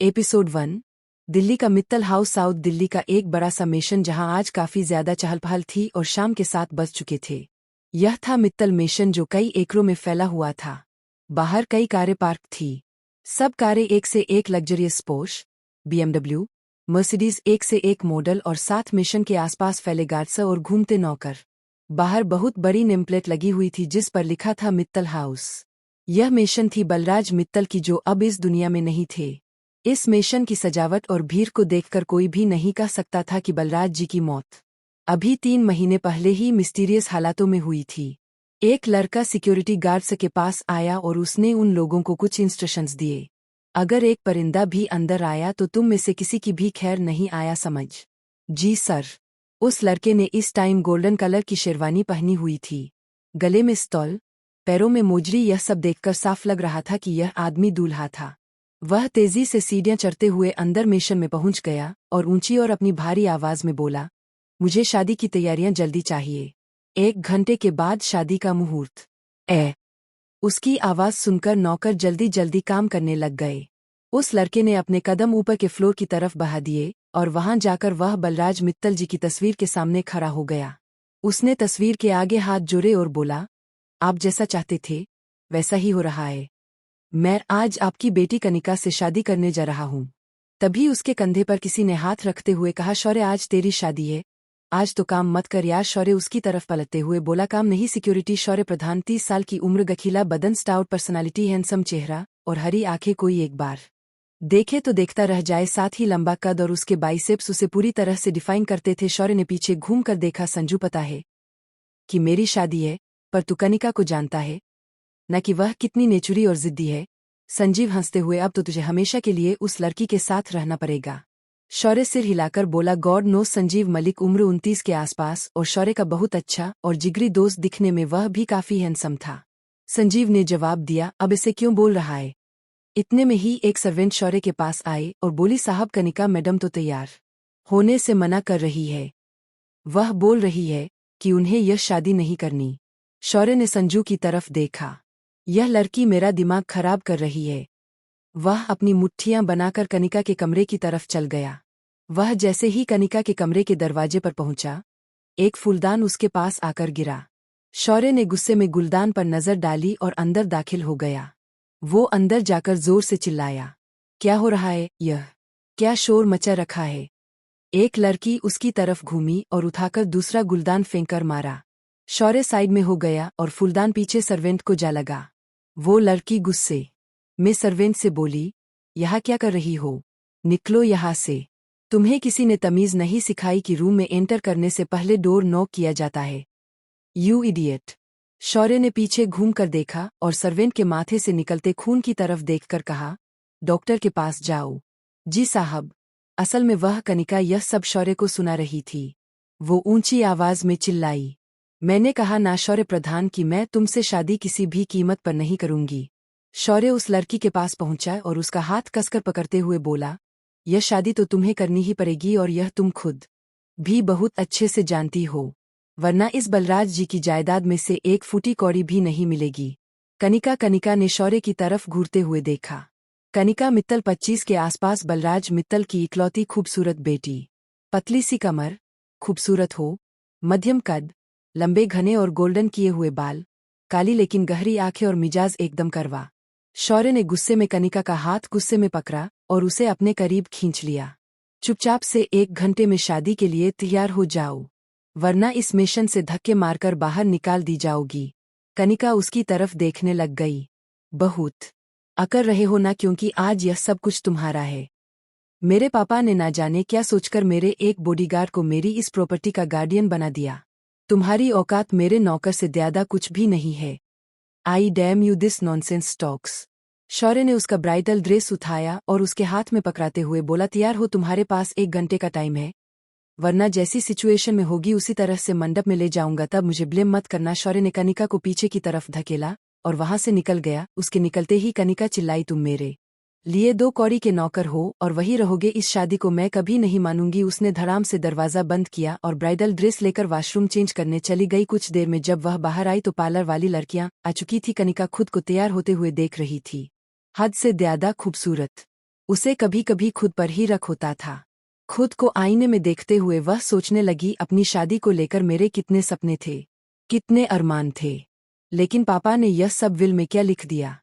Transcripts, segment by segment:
Episode 1। Delhi का Mittal house. South Delhi का एक बड़ा सा मेशन जहां आज काफी ज्यादा चहल पहल थी और शाम के 7 बज चुके थे। यह था मित्तल मेशन जो कई एकड़ों में फैला हुआ था। बाहर कई कारें पार्क थी। सब कारें एक से एक लग्जरियस पोर्श, BMW, मर्सिडीज, एक से एक मॉडल और साथ मेशन के आसपास फैले गार्ड्स और घूमते नौकर। बाहर बहुत बड़ी नेमप्लेट लगी हुई थी जिस पर लिखा था मित्तल हाउस। यह मेशन थी बलराज मित्तल की जो अब इस दुनिया में नहीं थे। इस मेशन की सजावट और भीड़ को देखकर कोई भी नहीं कह सकता था कि बलराज जी की मौत अभी 3 महीने पहले ही मिस्टीरियस हालातों में हुई थी। एक लड़का सिक्योरिटी गार्ड्स के पास आया और उसने उन लोगों को कुछ इंस्ट्रक्शंस दिए। अगर एक परिंदा भी अंदर आया तो तुम में से किसी की भी खैर नहीं आया समझ। जी सर। उस लड़के ने इस टाइम गोल्डन कलर की शेरवानी पहनी हुई थी, गले में स्टॉल, पैरों में मोजरी। यह सब देखकर साफ लग रहा था कि यह आदमी दूल्हा था। वह तेजी से सीढ़ियां चढ़ते हुए अंदर मेशन में पहुंच गया और ऊंची और अपनी भारी आवाज में बोला, मुझे शादी की तैयारियां जल्दी चाहिए। 1 घंटे के बाद शादी का मुहूर्त। उसकी आवाज सुनकर नौकर जल्दी जल्दी काम करने लग गए। उस लड़के ने अपने कदम ऊपर के फ्लोर की तरफ बढ़ा दिए और वहां जाकर वह बलराज मित्तल जी की तस्वीर के सामने खड़ा हो गया। उसने तस्वीर के आगे हाथ जोड़े और बोला, आप जैसा चाहते थे वैसा ही हो रहा है। मैं आज आपकी बेटी कनिका से शादी करने जा रहा हूँ। तभी उसके कंधे पर किसी ने हाथ रखते हुए कहा, शौर्य आज तेरी शादी है, आज तो काम मत कर यार। शौर्य उसकी तरफ पलटते हुए बोला, काम नहीं सिक्योरिटी। शौर्य प्रधान, 30 साल की उम्र, गखीला बदन, स्टाउट पर्सनालिटी, हैंडसम चेहरा और हरी आंखें। कोई एक बार देखे तो देखता रह जाए। साथ ही लंबा कद और उसके बाइसेप्स उसे पूरी तरह से डिफाइन करते थे। शौर्य ने पीछे घूम कर देखा, संजू पता है कि मेरी शादी है, पर तू कनिका को जानता है न कि वह कितनी नेचुरी और जिद्दी है। संजीव हंसते हुए, अब तो तुझे हमेशा के लिए उस लड़की के साथ रहना पड़ेगा। शौर्य सिर हिलाकर बोला, गॉड नोस। संजीव मलिक, उम्र 29 के आसपास और शौर्य का बहुत अच्छा और जिगरी दोस्त, दिखने में वह भी काफी हैंडसम था। संजीव ने जवाब दिया, अब इसे क्यों बोल रहा है। इतने में ही एक सर्वेंट शौर्य के पास आए और बोली, साहब कनिका मैडम तो तैयार होने से मना कर रही है। वह बोल रही है कि उन्हें यह शादी नहीं करनी। शौर्य ने संजू की तरफ देखा, यह लड़की मेरा दिमाग खराब कर रही है। वह अपनी मुट्ठियां बनाकर कनिका के कमरे की तरफ चल गया। वह जैसे ही कनिका के कमरे के दरवाजे पर पहुंचा, एक फूलदान उसके पास आकर गिरा। शौर्य ने गुस्से में गुलदान पर नजर डाली और अंदर दाखिल हो गया। वो अंदर जाकर जोर से चिल्लाया, क्या हो रहा है, यह क्या शोर मचा रखा है। एक लड़की उसकी तरफ घूमी और उठाकर दूसरा गुलदान फेंककर मारा। शौर्य साइड में हो गया और फूलदान पीछे सर्वेंट को जा लगा। वो लड़की गुस्से में सर्वेंट से बोली, यहाँ क्या कर रही हो, निकलो यहाँ से। तुम्हें किसी ने तमीज नहीं सिखाई कि रूम में एंटर करने से पहले डोर नॉक किया जाता है। You idiot. शौर्य ने पीछे घूम कर देखा और सर्वेंट के माथे से निकलते खून की तरफ देखकर कहा, डॉक्टर के पास जाओ। जी साहब। असल में वह कनिका यह सब शौर्य को सुना रही थी। वो ऊंची आवाज में चिल्लाई, मैंने कहा ना शौर्य प्रधान कि मैं तुमसे शादी किसी भी कीमत पर नहीं करूंगी। शौर्य उस लड़की के पास पहुंचा और उसका हाथ कसकर पकड़ते हुए बोला, यह शादी तो तुम्हें करनी ही पड़ेगी और यह तुम खुद भी बहुत अच्छे से जानती हो, वरना इस बलराज जी की जायदाद में से 1 फूटी कौड़ी भी नहीं मिलेगी। कनिका ने शौर्य की तरफ घूरते हुए देखा। कनिका मित्तल, 25 के आसपास, बलराज मित्तल की इकलौती खूबसूरत बेटी। पतली सी कमर, खूबसूरत हो, मध्यम कद, लंबे घने और गोल्डन किए हुए बाल, काली लेकिन गहरी आंखें और मिजाज एकदम करवा। शौर्य ने गुस्से में कनिका का हाथ गुस्से में पकड़ा और उसे अपने करीब खींच लिया। चुपचाप से 1 घंटे में शादी के लिए तैयार हो जाओ, वरना इस मिशन से धक्के मारकर बाहर निकाल दी जाओगी। कनिका उसकी तरफ देखने लग गई। बहुत अकर रहे हो ना, क्योंकि आज यह सब कुछ तुम्हारा है। मेरे पापा ने ना जाने क्या सोचकर मेरे एक बॉडीगार्ड को मेरी इस प्रॉपर्टी का गार्डियन बना दिया। तुम्हारी औकात मेरे नौकर से ज्यादा कुछ भी नहीं है। I damn you this nonsense talks. Shaurya ने उसका ब्राइडल ड्रेस उठाया और उसके हाथ में पकड़ाते हुए बोला, तैयार हो, तुम्हारे पास 1 घंटे का टाइम है, वरना जैसी सिचुएशन में होगी उसी तरह से मंडप में ले जाऊंगा, तब मुझे ब्लेम मत करना। शौर्य ने कनिका को पीछे की तरफ धकेला और वहां से निकल गया। उसके निकलते ही कनिका चिल्लाई, तुम मेरे लिए 2 कौड़ी के नौकर हो और वही रहोगे, इस शादी को मैं कभी नहीं मानूंगी। उसने धड़ाम से दरवाजा बंद किया और ब्राइडल ड्रेस लेकर वॉशरूम चेंज करने चली गई। कुछ देर में जब वह बाहर आई तो पार्लर वाली लड़कियां आ चुकी थी। कनिका खुद को तैयार होते हुए देख रही थी, हद से ज्यादा खूबसूरत। उसे कभी कभी खुद पर ही रख होता था। खुद को आईने में देखते हुए वह सोचने लगी, अपनी शादी को लेकर मेरे कितने सपने थे, कितने अरमान थे, लेकिन पापा ने यह सब विल में क्या लिख दिया।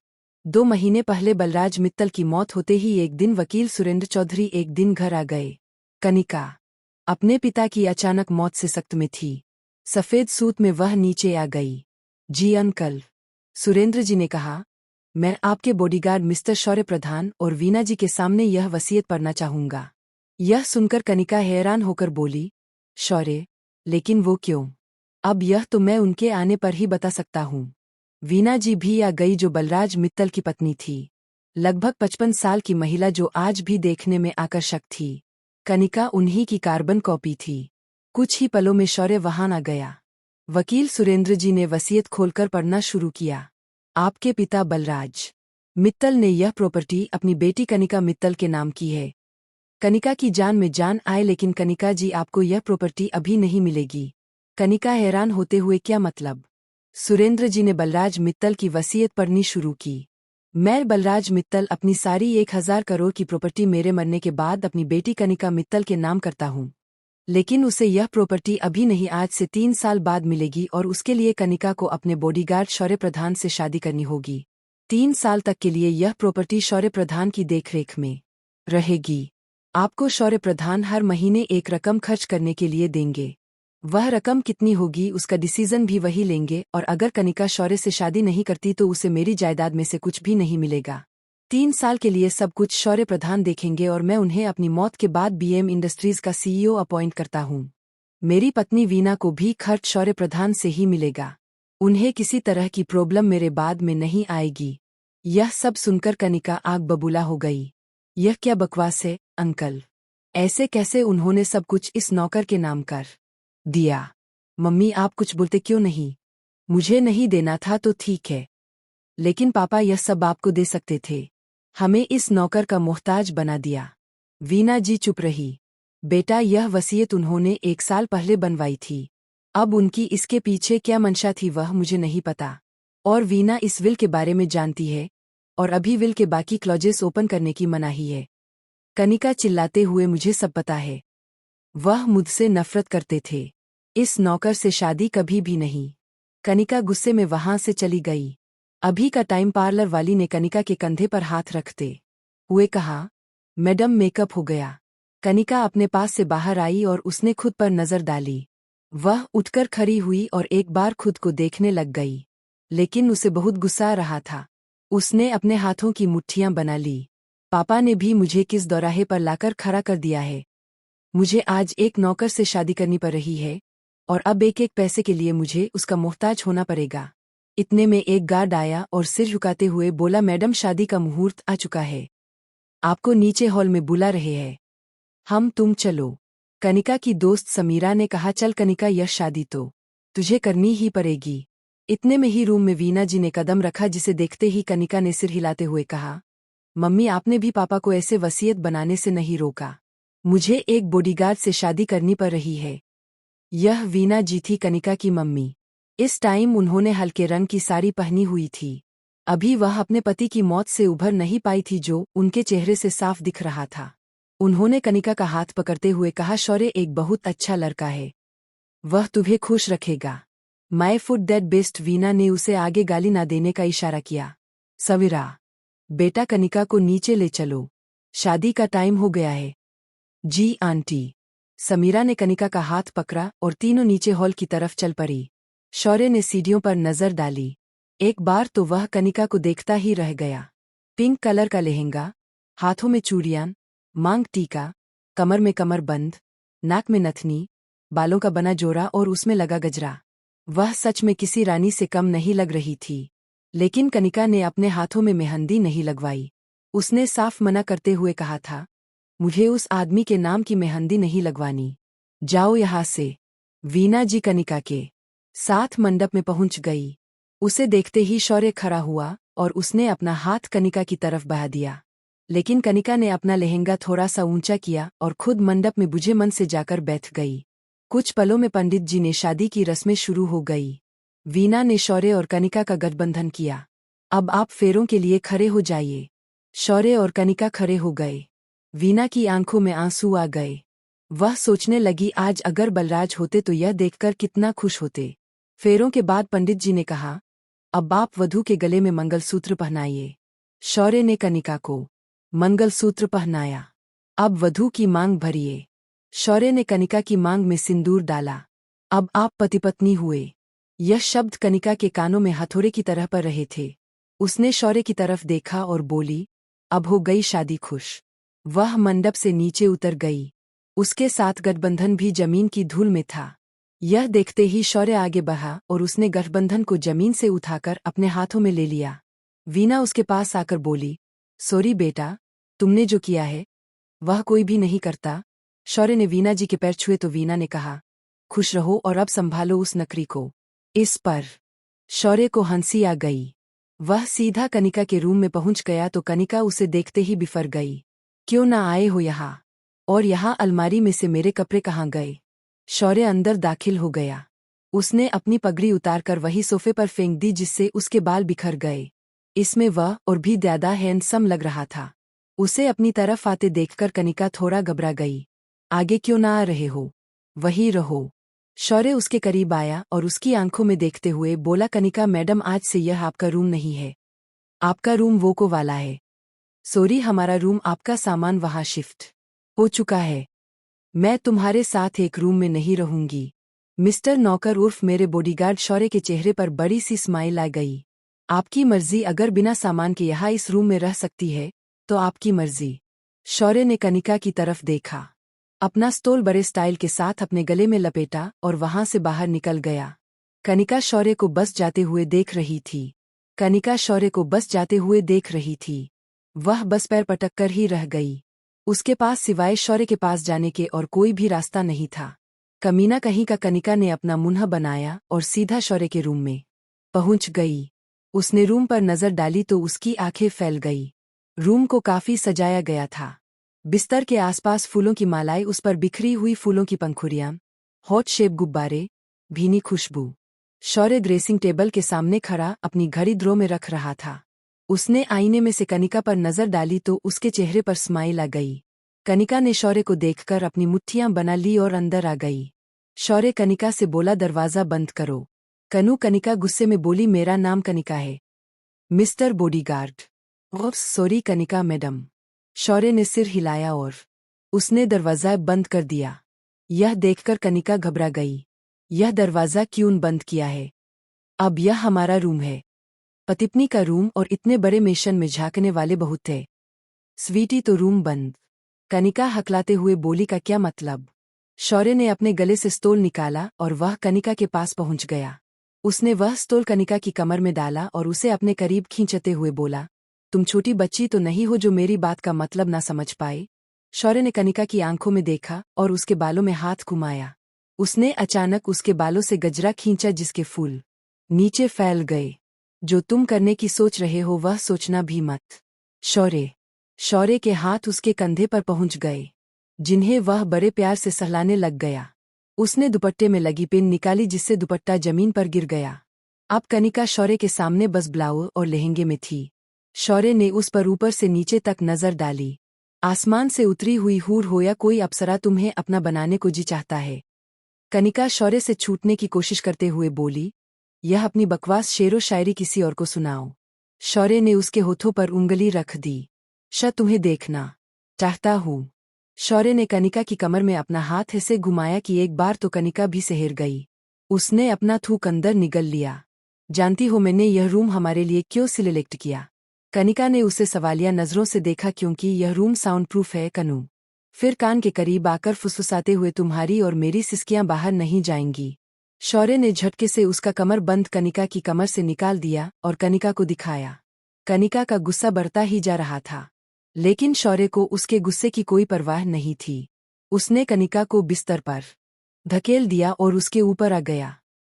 2 महीने पहले बलराज मित्तल की मौत होते ही एक दिन वकील सुरेंद्र चौधरी एक दिन घर आ गए। कनिका अपने पिता की अचानक मौत से सख्त में थी। सफेद सूट में वह नीचे आ गई। जी अंकल, सुरेंद्र जी ने कहा, मैं आपके बॉडीगार्ड मिस्टर शौर्य प्रधान और वीना जी के सामने यह वसीयत पढ़ना चाहूंगा। यह सुनकर कनिका हैरान होकर बोली, शौर्य, लेकिन वो क्यों? अब यह तो मैं उनके आने पर ही बता सकता हूँ। वीना जी भी आ गई, जो बलराज मित्तल की पत्नी थी, लगभग 55 साल की महिला जो आज भी देखने में आकर्षक थी। कनिका उन्हीं की कार्बन कॉपी थी। कुछ ही पलों में शौर्य वहां आ गया। वकील सुरेंद्र जी ने वसीयत खोलकर पढ़ना शुरू किया। आपके पिता बलराज मित्तल ने यह प्रॉपर्टी अपनी बेटी कनिका मित्तल के नाम की है। कनिका की जान में जान आए, लेकिन कनिका जी आपको यह प्रॉपर्टी अभी नहीं मिलेगी। कनिका हैरान होते हुए, क्या मतलब? सुरेंद्र जी ने बलराज मित्तल की वसीयत पढ़नी शुरू की। मैं बलराज मित्तल अपनी सारी 1000 करोड़ की प्रॉपर्टी मेरे मरने के बाद अपनी बेटी कनिका मित्तल के नाम करता हूँ, लेकिन उसे यह प्रॉपर्टी अभी नहीं, आज से 3 साल बाद मिलेगी और उसके लिए कनिका को अपने बॉडीगार्ड शौर्य प्रधान से शादी करनी होगी। 3 साल तक के लिए यह प्रॉपर्टी शौर्य प्रधान की देखरेख में रहेगी। आपको शौर्य प्रधान हर महीने एक रकम खर्च करने के लिए देंगे। वह रकम कितनी होगी उसका डिसीजन भी वही लेंगे, और अगर कनिका शौर्य से शादी नहीं करती तो उसे मेरी जायदाद में से कुछ भी नहीं मिलेगा। 3 साल के लिए सब कुछ शौर्य प्रधान देखेंगे और मैं उन्हें अपनी मौत के बाद बीएम इंडस्ट्रीज का सीईओ अपॉइंट करता हूँ। मेरी पत्नी वीना को भी खर्च शौर्य प्रधान से ही मिलेगा। उन्हें किसी तरह की प्रॉब्लम मेरे बाद में नहीं आएगी। यह सब सुनकर कनिका आग बबूला हो गई। यह क्या बकवास है अंकल? ऐसे कैसे उन्होंने सब कुछ इस नौकर के नाम कर दिया? मम्मी, आप कुछ बोलते क्यों नहीं? मुझे नहीं देना था तो ठीक है, लेकिन पापा यह सब आपको दे सकते थे। हमें इस नौकर का मोहताज बना दिया। वीना जी चुप रही। बेटा, यह वसीयत उन्होंने 1 साल पहले बनवाई थी। अब उनकी इसके पीछे क्या मंशा थी वह मुझे नहीं पता। और वीना इस विल के बारे में जानती है, और अभी विल के बाकी क्लॉजेस ओपन करने की मनाही है। कनिका चिल्लाते हुए, मुझे सब पता है। वह मुझसे नफरत करते थे। इस नौकर से शादी कभी भी नहीं। कनिका गुस्से में वहां से चली गई। अभी का टाइम पार्लर वाली ने कनिका के कंधे पर हाथ रखते हुए कहा, मैडम, मेकअप हो गया। कनिका अपने पास से बाहर आई और उसने खुद पर नजर डाली। वह उठकर खड़ी हुई और एक बार खुद को देखने लग गई, लेकिन उसे बहुत गुस्सा आ रहा था। उसने अपने हाथों की मुट्ठियां बना ली। पापा ने भी मुझे किस दौराहे पर लाकर खड़ा कर दिया है। मुझे आज एक नौकर से शादी करनी पड़ रही है, और अब एक एक पैसे के लिए मुझे उसका मोहताज होना पड़ेगा। इतने में एक गार्ड आया और सिर झुकाते हुए बोला, मैडम, शादी का मुहूर्त आ चुका है, आपको नीचे हॉल में बुला रहे हैं। तुम चलो। कनिका की दोस्त समीरा ने कहा, चल कनिका, यह शादी तो तुझे करनी ही पड़ेगी। इतने में ही रूम में वीना जी ने कदम रखा, जिसे देखते ही कनिका ने सिर हिलाते हुए कहा, मम्मी, आपने भी पापा को ऐसे वसीयत बनाने से नहीं रोका। मुझे एक बॉडीगार्ड से शादी करनी पड़ रही है। यह वीना जी थी, कनिका की मम्मी। इस टाइम उन्होंने हल्के रंग की साड़ी पहनी हुई थी। अभी वह अपने पति की मौत से उभर नहीं पाई थी, जो उनके चेहरे से साफ दिख रहा था। उन्होंने कनिका का हाथ पकड़ते हुए कहा, शौर्य एक बहुत अच्छा लड़का है, वह तुम्हें खुश रखेगा। My foot that best. Veena ने उसे आगे गाली ना देने का इशारा किया। सवीरा, बेटा, कनिका को नीचे ले चलो, शादी का टाइम हो गया है। जी आंटी। समीरा ने कनिका का हाथ पकड़ा और तीनों नीचे हॉल की तरफ चल पड़ी। शौर्य ने सीढ़ियों पर नजर डाली। एक बार तो वह कनिका को देखता ही रह गया। पिंक कलर का लहंगा, हाथों में चूड़ियां, मांग टीका, कमर में कमरबंद, नाक में नथनी, बालों का बना जोड़ा और उसमें लगा गजरा। वह सच में किसी रानी से कम नहीं लग रही थी। लेकिन कनिका ने अपने हाथों में मेहंदी नहीं लगवाई। उसने साफ मना करते हुए कहा था, मुझे उस आदमी के नाम की मेहंदी नहीं लगवानी, जाओ यहाँ से। वीना जी कनिका के साथ मंडप में पहुंच गई। उसे देखते ही शौर्य खड़ा हुआ और उसने अपना हाथ कनिका की तरफ बढ़ा दिया, लेकिन कनिका ने अपना लहंगा थोड़ा सा ऊंचा किया और खुद मंडप में बुझे मन से जाकर बैठ गई। कुछ पलों में पंडित जी ने शादी की रस्में शुरू हो गई। वीना ने शौर्य और कनिका का गठबंधन किया। अब आप फेरों के लिए खड़े हो जाइए। शौर्य और कनिका खड़े हो गए। वीना की आंखों में आंसू आ गए। वह सोचने लगी, आज अगर बलराज होते तो यह देखकर कितना खुश होते। फेरों के बाद पंडित जी ने कहा, अब आप वधू के गले में मंगलसूत्र पहनाइए। शौर्य ने कनिका को मंगलसूत्र पहनाया। अब वधू की मांग भरिए। शौर्य ने कनिका की मांग में सिंदूर डाला। अब आप पति पत्नी हुए। यह शब्द कनिका के कानों में हथौड़े की तरह पर रहे थे। उसने शौर्य की तरफ देखा और बोली, अब हो गई शादी खुश। वह मंडप से नीचे उतर गई। उसके साथ गठबंधन भी जमीन की धूल में था। यह देखते ही शौर्य आगे बढ़ा और उसने गठबंधन को जमीन से उठाकर अपने हाथों में ले लिया। वीना उसके पास आकर बोली, सॉरी बेटा, तुमने जो किया है वह कोई भी नहीं करता। शौर्य ने वीना जी के पैर छुए तो वीना ने कहा, खुश रहो और अब संभालो उस नकरी को। इस पर शौर्य को हंसी आ गई। वह सीधा कनिका के रूम में पहुंच गया तो कनिका उसे देखते ही बिफर गई। क्यों ना आए हो यहाँ? और यहाँ अलमारी में से मेरे कपड़े कहाँ गए? शौर्य अंदर दाखिल हो गया। उसने अपनी पगड़ी उतारकर वही सोफे पर फेंक दी जिससे उसके बाल बिखर गए। इसमें वह और भी ज्यादा हैंडसम लग रहा था। उसे अपनी तरफ आते देखकर कनिका थोड़ा घबरा गई। आगे क्यों ना आ रहे हो? वहीं रहो। शौर्य उसके करीब आया और उसकी आंखों में देखते हुए बोला, कनिका मैडम, आज से यह आपका रूम नहीं है। आपका रूम वोको वाला है। सॉरी, हमारा रूम आपका सामान वहां शिफ्ट हो चुका है। मैं तुम्हारे साथ एक रूम में नहीं रहूंगी। मिस्टर नौकर उर्फ मेरे बॉडीगार्ड। शौर्य के चेहरे पर बड़ी सी स्माइल आ गई। आपकी मर्जी, अगर बिना सामान के यहाँ इस रूम में रह सकती है तो आपकी मर्जी। शौर्य ने कनिका की तरफ देखा, अपना स्टोल बड़े स्टाइल के साथ अपने गले में लपेटा और वहां से बाहर निकल गया। कनिका शौर्य को बस जाते हुए देख रही थी। कनिका शौर्य को बस जाते हुए देख रही थी। वह बस पैर पटक कर ही रह गई। उसके पास सिवाय शौर्य के पास जाने के और कोई भी रास्ता नहीं था। कमीना कहीं का। कनिका ने अपना मुंह बनाया और सीधा शौर्य के रूम में पहुंच गई। उसने रूम पर नजर डाली तो उसकी आंखें फैल गई। रूम को काफी सजाया गया था। बिस्तर के आसपास फूलों की मालाएं, उस पर बिखरी हुई फूलों की पंखुड़ियां, हॉट शेप गुब्बारे, भीनी खुशबू। शौर्य ड्रेसिंग टेबल के सामने खड़ा अपनी घड़ी ड्रॉ में रख रहा था। उसने आईने में से कनिका पर नजर डाली तो उसके चेहरे पर स्माइल आ गई। कनिका ने शौर्य को देखकर अपनी मुट्ठियां बना ली और अंदर आ गई। शौर्य कनिका से बोला, दरवाजा बंद करो। कनू। कनिका गुस्से में बोली, मेरा नाम कनिका है mister bodyguard. Oh sorry Kanika madam. Shaurya ने सिर हिलाया और उसने दरवाजा बंद कर दिया। यह देखकर कनिका घबरा गई। यह दरवाजा क्यों बंद किया है? अब यह हमारा रूम है। पतिपत्नी का रूम, और इतने बड़े मिशन में झांकने वाले बहुत थे। स्वीटी तो रूम बंद। कनिका हकलाते हुए बोली, का क्या मतलब? शौर्य ने अपने गले से स्टोल निकाला और वह कनिका के पास पहुंच गया। उसने वह स्टोल कनिका की कमर में डाला और उसे अपने करीब खींचते हुए बोला, तुम छोटी बच्ची तो नहीं हो जो मेरी बात का मतलब ना समझ पाए? शौर्य ने कनिका की आंखों में देखा और उसके बालों में हाथ घुमाया। उसने अचानक उसके बालों से गजरा खींचा जिसके फूल नीचे फैल गए। जो तुम करने की सोच रहे हो वह सोचना भी मत। शौर्य के हाथ उसके कंधे पर पहुंच गए, जिन्हें वह बड़े प्यार से सहलाने लग गया। उसने दुपट्टे में लगी पिन निकाली जिससे दुपट्टा जमीन पर गिर गया। अब कनिका शौर्य के सामने बस ब्लाउज और लहंगे में थी। शौर्य ने उस पर ऊपर से नीचे तक नजर डाली। आसमान से उतरी हुई हूर हो या कोई अप्सरा तुम्हें अपना बनाने को जी चाहता है। कनिका शौर्य से छूटने की कोशिश करते हुए बोली, यह अपनी बकवास शेरो शायरी किसी और को सुनाओ। शौर्य ने उसके होठों पर उंगली रख दी। तुम्हें देखना चाहता हूँ। शौर्य ने कनिका की कमर में अपना हाथ ऐसे घुमाया कि एक बार तो कनिका भी सहर गई। उसने अपना थूक अंदर निगल लिया। जानती हो मैंने यह रूम हमारे लिए क्यों सिलेक्ट किया? कनिका ने उसे सवालिया नजरों से देखा, क्योंकि यह रूम साउंड प्रूफ है कनू। फिर कान के करीब आकर फुसफुसाते हुए, तुम्हारी और मेरी सिसकियां बाहर नहीं जाएंगी। शौर्य ने झटके से उसका कमर बंद कनिका की कमर से निकाल दिया और कनिका को दिखाया। कनिका का गुस्सा बढ़ता ही जा रहा था, लेकिन शौर्य को उसके गुस्से की कोई परवाह नहीं थी। उसने कनिका को बिस्तर पर धकेल दिया और उसके ऊपर आ गया।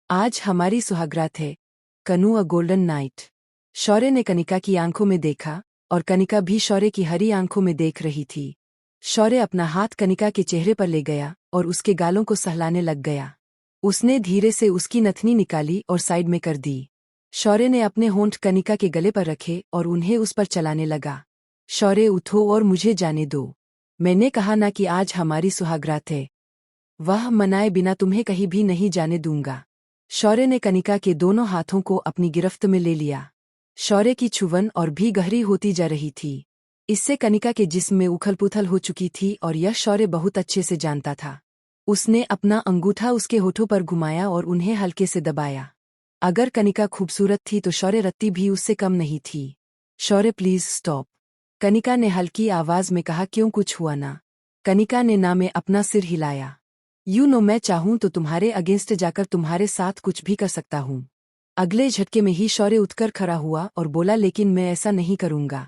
आज हमारी सुहागरात है कनू, अ गोल्डन नाइट। शौर्य ने कनिका की आंखों में देखा और कनिका भी शौर्य की हरी आंखों में देख रही थी। शौर्य अपना हाथ कनिका के चेहरे पर ले गया और उसके गालों को सहलाने लग गया। उसने धीरे से उसकी नथनी निकाली और साइड में कर दी। शौर्य ने अपने होंठ कनिका के गले पर रखे और उन्हें उस पर चलाने लगा। शौर्य उठो और मुझे जाने दो। मैंने कहा ना कि आज हमारी सुहागरात है। वह मनाए बिना तुम्हें कहीं भी नहीं जाने दूंगा। शौर्य ने कनिका के दोनों हाथों को अपनी गिरफ्त में ले लिया। शौर्य की छुवन और भी गहरी होती जा रही थी। इससे कनिका के जिस्म में उथल-पुथल हो चुकी थी और यह शौर्य बहुत अच्छे से जानता था। उसने अपना अंगूठा उसके होठों पर घुमाया और उन्हें हल्के से दबाया। अगर कनिका खूबसूरत थी तो शौर्य रत्ती भी उससे कम नहीं थी। शौर्य प्लीज स्टॉप, कनिका ने हल्की आवाज में कहा। क्यों, कुछ हुआ ना? कनिका ने ना में अपना सिर हिलाया। मैं चाहूं तो तुम्हारे अगेंस्ट जाकर तुम्हारे साथ कुछ भी कर सकता हूं। अगले झटके में ही शौर्य उठकर खड़ा हुआ और बोला, लेकिन मैं ऐसा नहीं करूंगा।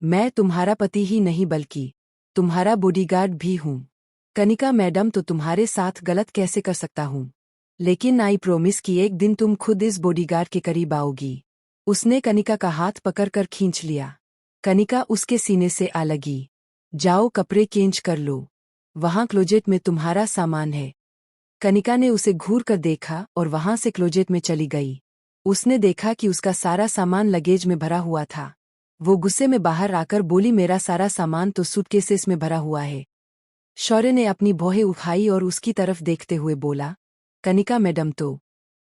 मैं तुम्हारा पति ही नहीं बल्कि तुम्हारा बॉडीगार्ड भी हूं। कनिका मैडम, तो तुम्हारे साथ गलत कैसे कर सकता हूं? लेकिन आई प्रॉमिस कि एक दिन तुम खुद इस बॉडीगार्ड के करीब आओगी। उसने कनिका का हाथ पकड़कर खींच लिया। कनिका उसके सीने से आ लगी। जाओ कपड़े चेंज कर लो, वहां क्लोजेट में तुम्हारा सामान है। कनिका ने उसे घूर कर देखा और वहां से क्लोजेट में चली गई। उसने देखा कि उसका सारा सामान लगेज में भरा हुआ था। वो गुस्से में बाहर आकर बोली, मेरा सारा सामान तो सूटकेसेस में भरा हुआ है। शौर्य ने अपनी भौहें उठाई और उसकी तरफ देखते हुए बोला, कनिका मैडम, तो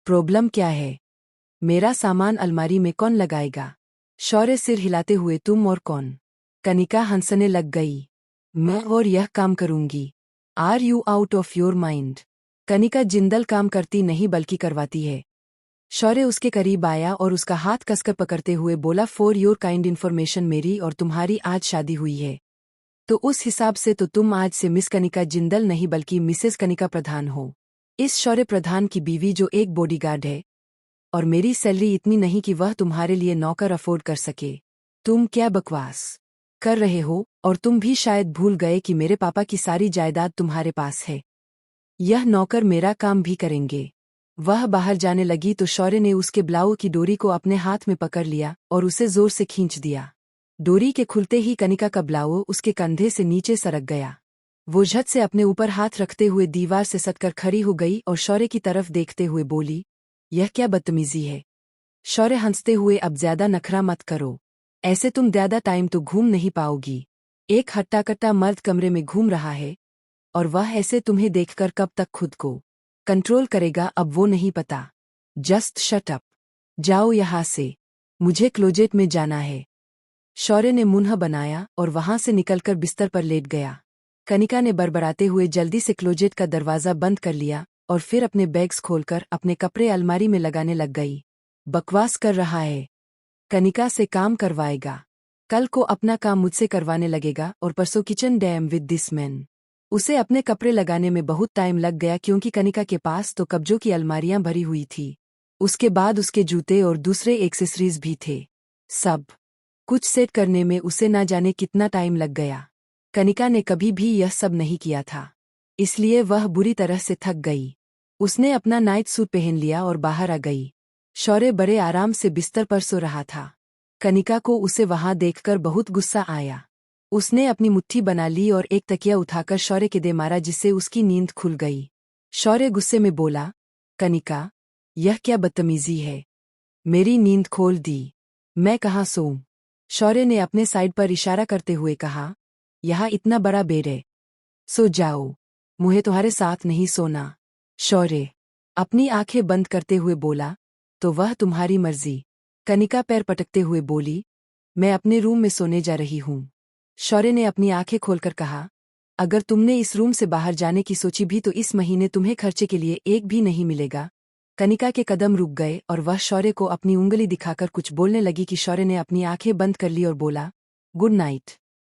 प्रॉब्लम क्या है? मेरा सामान अलमारी में कौन लगाएगा? शौर्य सिर हिलाते हुए, तुम और कौन? कनिका हंसने लग गई। मैं और यह काम करूंगी। Are you out of your mind? Kanika Jindal काम करती नहीं बल्कि करवाती है। शौर्य उसके करीब आया और उसका हाथ कसकर पकड़ते हुए बोला, फॉर योर काइंड इन्फॉर्मेशन, मेरी और तुम्हारी आज शादी हुई है। तो उस हिसाब से तो तुम आज से मिस कनिका जिंदल नहीं बल्कि मिसेस कनिका प्रधान हो। इस शौर्य प्रधान की बीवी जो एक बॉडीगार्ड है, और मेरी सैलरी इतनी नहीं कि वह तुम्हारे लिए नौकर अफोर्ड कर सके। तुम क्या बकवास कर रहे हो? और तुम भी शायद भूल गए कि मेरे पापा की सारी जायदाद तुम्हारे पास है। यह नौकर मेरा काम भी करेंगे। वह बाहर जाने लगी तो शौर्य ने उसके ब्लाउज की डोरी को अपने हाथ में पकड़ लिया और उसे जोर से खींच दिया। डोरी के खुलते ही कनिका का ब्लाउज उसके कंधे से नीचे सरक गया। वो झट से अपने ऊपर हाथ रखते हुए दीवार से सटकर खड़ी हो गई और शौर्य की तरफ देखते हुए बोली, यह क्या बदतमीजी है? शौर्य हंसते हुए, अब ज्यादा नखरा मत करो। ऐसे तुम ज्यादा टाइम तो घूम नहीं पाओगी। एक हट्टा-कट्टा मर्द कमरे में घूम रहा है और वह ऐसे तुम्हें देखकर कब तक खुद को कंट्रोल करेगा, अब वो नहीं पता। जस्ट शट अप, जाओ यहां से, मुझे क्लोजेट में जाना है। शौर्य ने मुंह बनाया और वहां से निकलकर बिस्तर पर लेट गया। कनिका ने बड़बड़ाते हुए जल्दी से क्लोजेट का दरवाजा बंद कर लिया और फिर अपने बैग्स खोलकर अपने कपड़े अलमारी में लगाने लग गई। बकवास कर रहा है, कनिका से काम करवाएगा, कल को अपना काम मुझसे करवाने लगेगा और परसों kitchen dam with this man. उसे अपने कपड़े लगाने में बहुत टाइम लग गया क्योंकि कनिका के पास तो कब्जों की अलमारियां भरी हुई थी। उसके बाद उसके जूते और दूसरे एक्सेसरीज भी थे। सब कुछ सेट करने में उसे ना जाने कितना टाइम लग गया। कनिका ने कभी भी यह सब नहीं किया था, इसलिए वह बुरी तरह से थक गई। उसने अपना नाइट सूट पहन लिया और बाहर आ गई। शौर्य बड़े आराम से बिस्तर पर सो रहा था। कनिका को उसे वहां देखकर बहुत गुस्सा आया। उसने अपनी मुट्ठी बना ली और एक तकिया उठाकर शौर्य के दे मारा, जिससे उसकी नींद खुल गई। शौर्य गुस्से में बोला, कनिका, यह क्या बदतमीजी है? मेरी नींद खोल दी, मैं कहाँ सोऊं? शौर्य ने अपने साइड पर इशारा करते हुए कहा, यहाँ इतना बड़ा बेड है, सो जाओ, मुझे तुम्हारे साथ नहीं सोना। शौर्य अपनी आंखें बंद करते हुए बोला, तो वह तुम्हारी मर्जी। कनिका पैर पटकते हुए बोली, मैं अपने रूम में सोने जा रही हूँ। शौर्य ने अपनी आंखें खोलकर कहा, अगर तुमने इस रूम से बाहर जाने की सोची भी तो इस महीने तुम्हें खर्चे के लिए एक भी नहीं मिलेगा। कनिका के कदम रुक गए और वह शौर्य को अपनी उंगली दिखाकर कुछ बोलने लगी कि शौर्य ने अपनी आंखें बंद कर ली और बोला, गुड नाइट।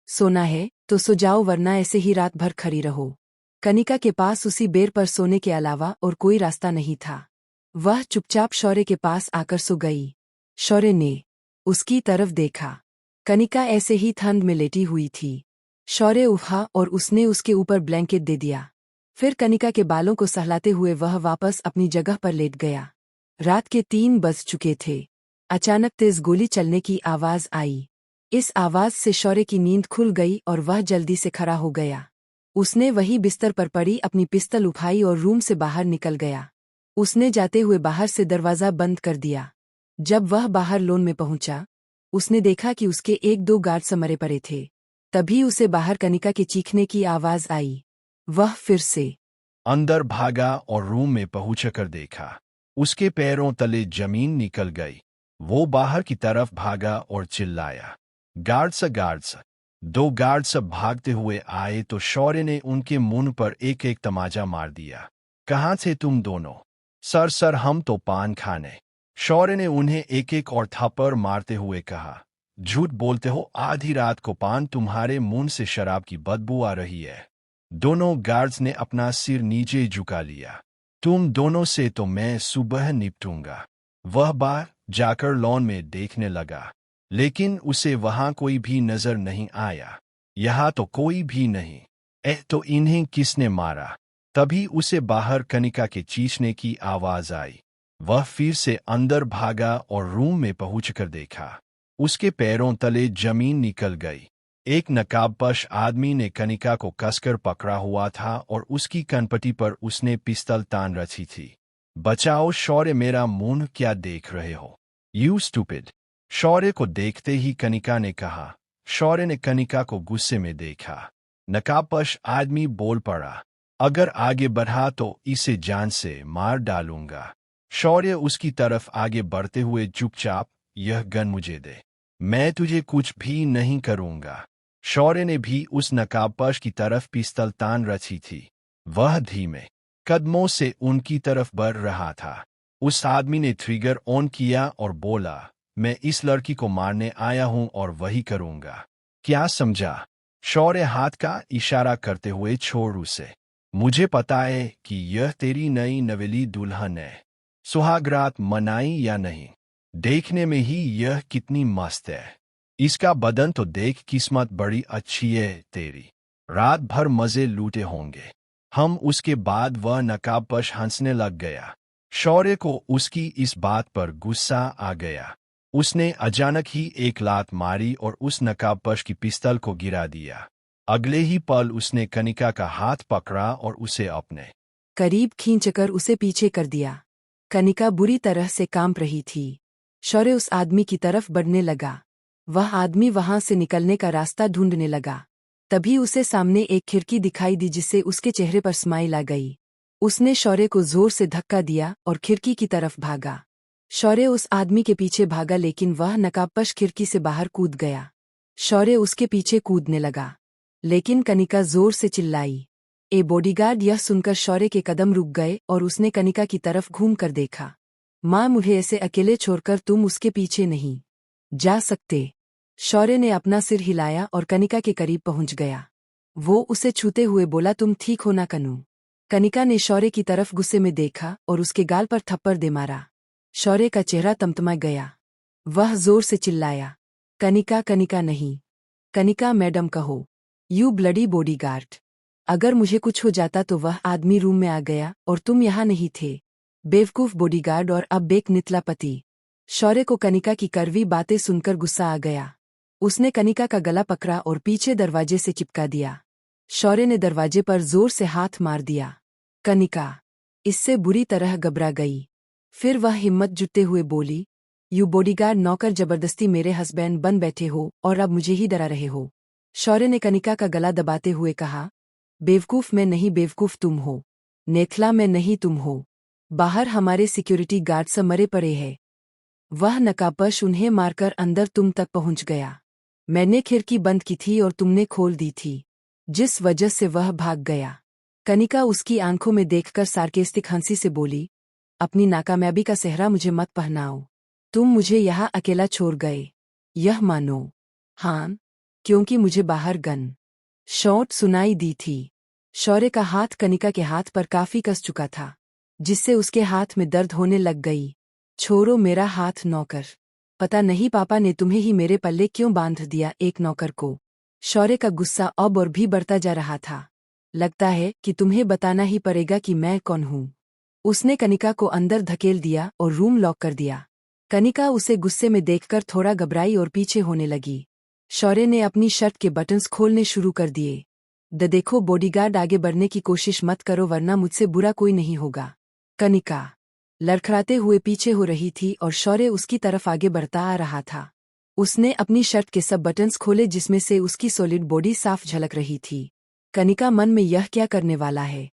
सोना है तो सो जाओ, वरना ऐसे ही रात भर खड़ी रहो। कनिका के पास उसी बेड पर सोने के अलावा और कोई रास्ता नहीं था। वह चुपचाप शौर्य के पास आकर सो गई। शौर्य ने उसकी तरफ देखा। कनिका ऐसे ही ठंड में लेटी हुई थी। शौर्य उठा और उसने उसके ऊपर ब्लैंकेट दे दिया। फिर कनिका के बालों को सहलाते हुए वह वापस अपनी जगह पर लेट गया। रात के 3 बज चुके थे। अचानक तेज गोली चलने की आवाज आई। इस आवाज से शौर्य की नींद खुल गई और वह जल्दी से खड़ा हो गया। उसने वही बिस्तर पर पड़ी अपनी पिस्तल उठाई और रूम से बाहर निकल गया। उसने जाते हुए बाहर से दरवाजा बंद कर दिया। जब वह बाहर लॉन में पहुंचा, उसने देखा कि उसके 1-2 गार्ड्स मरे पड़े थे। तभी उसे बाहर कनिका के चीखने की आवाज आई। वह फिर से अंदर भागा और रूम में पहुंचकर देखा। उसके पैरों तले जमीन निकल गई। वो बाहर की तरफ भागा और चिल्लाया, गार्ड्स गार्ड्स। दो गार्ड्स भागते हुए आए तो शौर्य ने उनके मुंह पर एक एक तमाचा मार दिया। कहाँ थे तुम दोनों? सर सर, हम तो पान खाने। शौर्य ने उन्हें एक एक और थप्पड़ मारते हुए कहा, झूठ बोलते हो, आधी रात को पान, तुम्हारे मुंह से शराब की बदबू आ रही है। दोनों गार्ड्स ने अपना सिर नीचे झुका लिया। तुम दोनों से तो मैं सुबह निपटूंगा। वह बाहर जाकर लॉन में देखने लगा, लेकिन उसे वहां कोई भी नजर नहीं आया। यहाँ तो कोई भी नहीं। तो इन्हें किसने मारा? तभी उसे बाहर कनिका के चीखने की आवाज आई। वह फिर से अंदर भागा और रूम में पहुंचकर देखा। उसके पैरों तले जमीन निकल गई। एक नकाबपोश आदमी ने कनिका को कसकर पकड़ा हुआ था और उसकी कनपटी पर उसने पिस्तौल तान रखी थी। बचाओ शौर्य, मेरा मुंह क्या देख रहे हो? You stupid! शौर्य को देखते ही कनिका ने कहा। शौर्य ने कनिका को गुस्से में देखा। नकाबपोश आदमी बोल पड़ा, अगर आगे बढ़ा तो इसे जान से मार डालूंगा। शौर्य उसकी तरफ आगे बढ़ते हुए चुपचाप, यह गन मुझे दे, मैं तुझे कुछ भी नहीं करूंगा। शौर्य ने भी उस नकाबपोश की तरफ पिस्तौल तान रखी थी। वह धीमे कदमों से उनकी तरफ बढ़ रहा था। उस आदमी ने ट्रिगर ऑन किया और बोला, मैं इस लड़की को मारने आया हूं और वही करूंगा। क्या समझा? शौर्य हाथ का इशारा करते हुए छोड़ उसे। मुझे पता है कि यह तेरी नई नवेली दुल्हन है। सुहागरात मनाई या नहीं, देखने में ही यह कितनी मस्त है। इसका बदन तो देख, किस्मत बड़ी अच्छी है तेरी। रात भर मजे लूटे होंगे हम। उसके बाद वह नकाबपोश हंसने लग गया। शौर्य को उसकी इस बात पर गुस्सा आ गया। उसने अचानक ही एक लात मारी और उस नकाबपोश की पिस्तौल को गिरा दिया। अगले ही पल उसने कनिका का हाथ पकड़ा और उसे अपने करीब खींचकर उसे पीछे कर दिया। कनिका बुरी तरह से कांप रही थी। शौर्य उस आदमी की तरफ बढ़ने लगा। वह आदमी वहां से निकलने का रास्ता ढूंढने लगा। तभी उसे सामने एक खिड़की दिखाई दी जिससे उसके चेहरे पर स्माइल आ गई। उसने शौर्य को जोर से धक्का दिया और खिड़की की तरफ भागा। शौर्य उस आदमी के पीछे भागा, लेकिन वह नकाबपोश खिड़की से बाहर कूद गया। शौर्य उसके पीछे कूदने लगा, लेकिन कनिका जोर से चिल्लाई। बॉडीगार्ड यह सुनकर शौर्य के कदम रुक गए और उसने कनिका की तरफ घूम कर देखा। मां, मुझे ऐसे अकेले छोड़कर तुम उसके पीछे नहीं जा सकते। शौर्य ने अपना सिर हिलाया और कनिका के करीब पहुंच गया। वो उसे छूते हुए बोला, तुम ठीक हो ना कनू? कनिका ने शौर्य की तरफ गुस्से में देखा और उसके गाल पर थप्पड़ दे मारा। शौर्य का चेहरा तमतमा गया। वह जोर से चिल्लाया, कनिका, कनिका नहीं, कनिका मैडम कहो। You bloody bodyguard! अगर मुझे कुछ हो जाता तो वह आदमी रूम में आ गया और तुम यहाँ नहीं थे। बेवकूफ बॉडीगार्ड और अब बेक नितला पति। शौर्य को कनिका की कड़वी बातें सुनकर गुस्सा आ गया। उसने कनिका का गला पकड़ा और पीछे दरवाजे से चिपका दिया। शौर्य ने दरवाजे पर जोर से हाथ मार दिया। कनिका इससे बुरी तरह घबरा गई। फिर वह हिम्मत जुटते हुए बोली, यू बॉडीगार्ड नौकर जबरदस्ती मेरे हस्बैंड बन बैठे हो और अब मुझे ही डरा रहे हो। शौर्य ने कनिका का गला दबाते हुए कहा, बेवकूफ मैं नहीं, बेवकूफ तुम हो। नेथला मैं नहीं, तुम हो। बाहर हमारे सिक्योरिटी गार्ड सब मरे पड़े हैं। वह नकाबपोश उन्हें मारकर अंदर तुम तक पहुंच गया। मैंने खिड़की बंद की थी और तुमने खोल दी थी, जिस वजह से वह भाग गया। कनिका उसकी आंखों में देखकर सार्केस्टिक हंसी से बोली, अपनी नाकामयाबी का सेहरा मुझे मत पहनाओ। तुम मुझे यहाँ अकेला छोड़ गए, यह मानो। हाँ, क्योंकि मुझे बाहर गन शॉट सुनाई दी थी। शौर्य का हाथ कनिका के हाथ पर काफी कस चुका था, जिससे उसके हाथ में दर्द होने लग गई। छोड़ो मेरा हाथ नौकर। पता नहीं पापा ने तुम्हें ही मेरे पल्ले क्यों बांध दिया, एक नौकर को। शौर्य का गुस्सा अब और भी बढ़ता जा रहा था। लगता है कि तुम्हें बताना ही पड़ेगा कि मैं कौन हूँ। उसने कनिका को अंदर धकेल दिया और रूम लॉक कर दिया। कनिका उसे गुस्से में देखकर थोड़ा घबराई और पीछे होने लगी। शौर्य ने अपनी शर्ट के बटन्स खोलने शुरू कर दिए। देखो बॉडीगार्ड, आगे बढ़ने की कोशिश मत करो वरना मुझसे बुरा कोई नहीं होगा। कनिका लड़खड़ाते हुए पीछे हो रही थी और शौर्य उसकी तरफ आगे बढ़ता आ रहा था। उसने अपनी शर्ट के सब बटन्स खोले जिसमें से उसकी सॉलिड बॉडी साफ झलक रही थी। कनिका मन में यह क्या करने वाला है।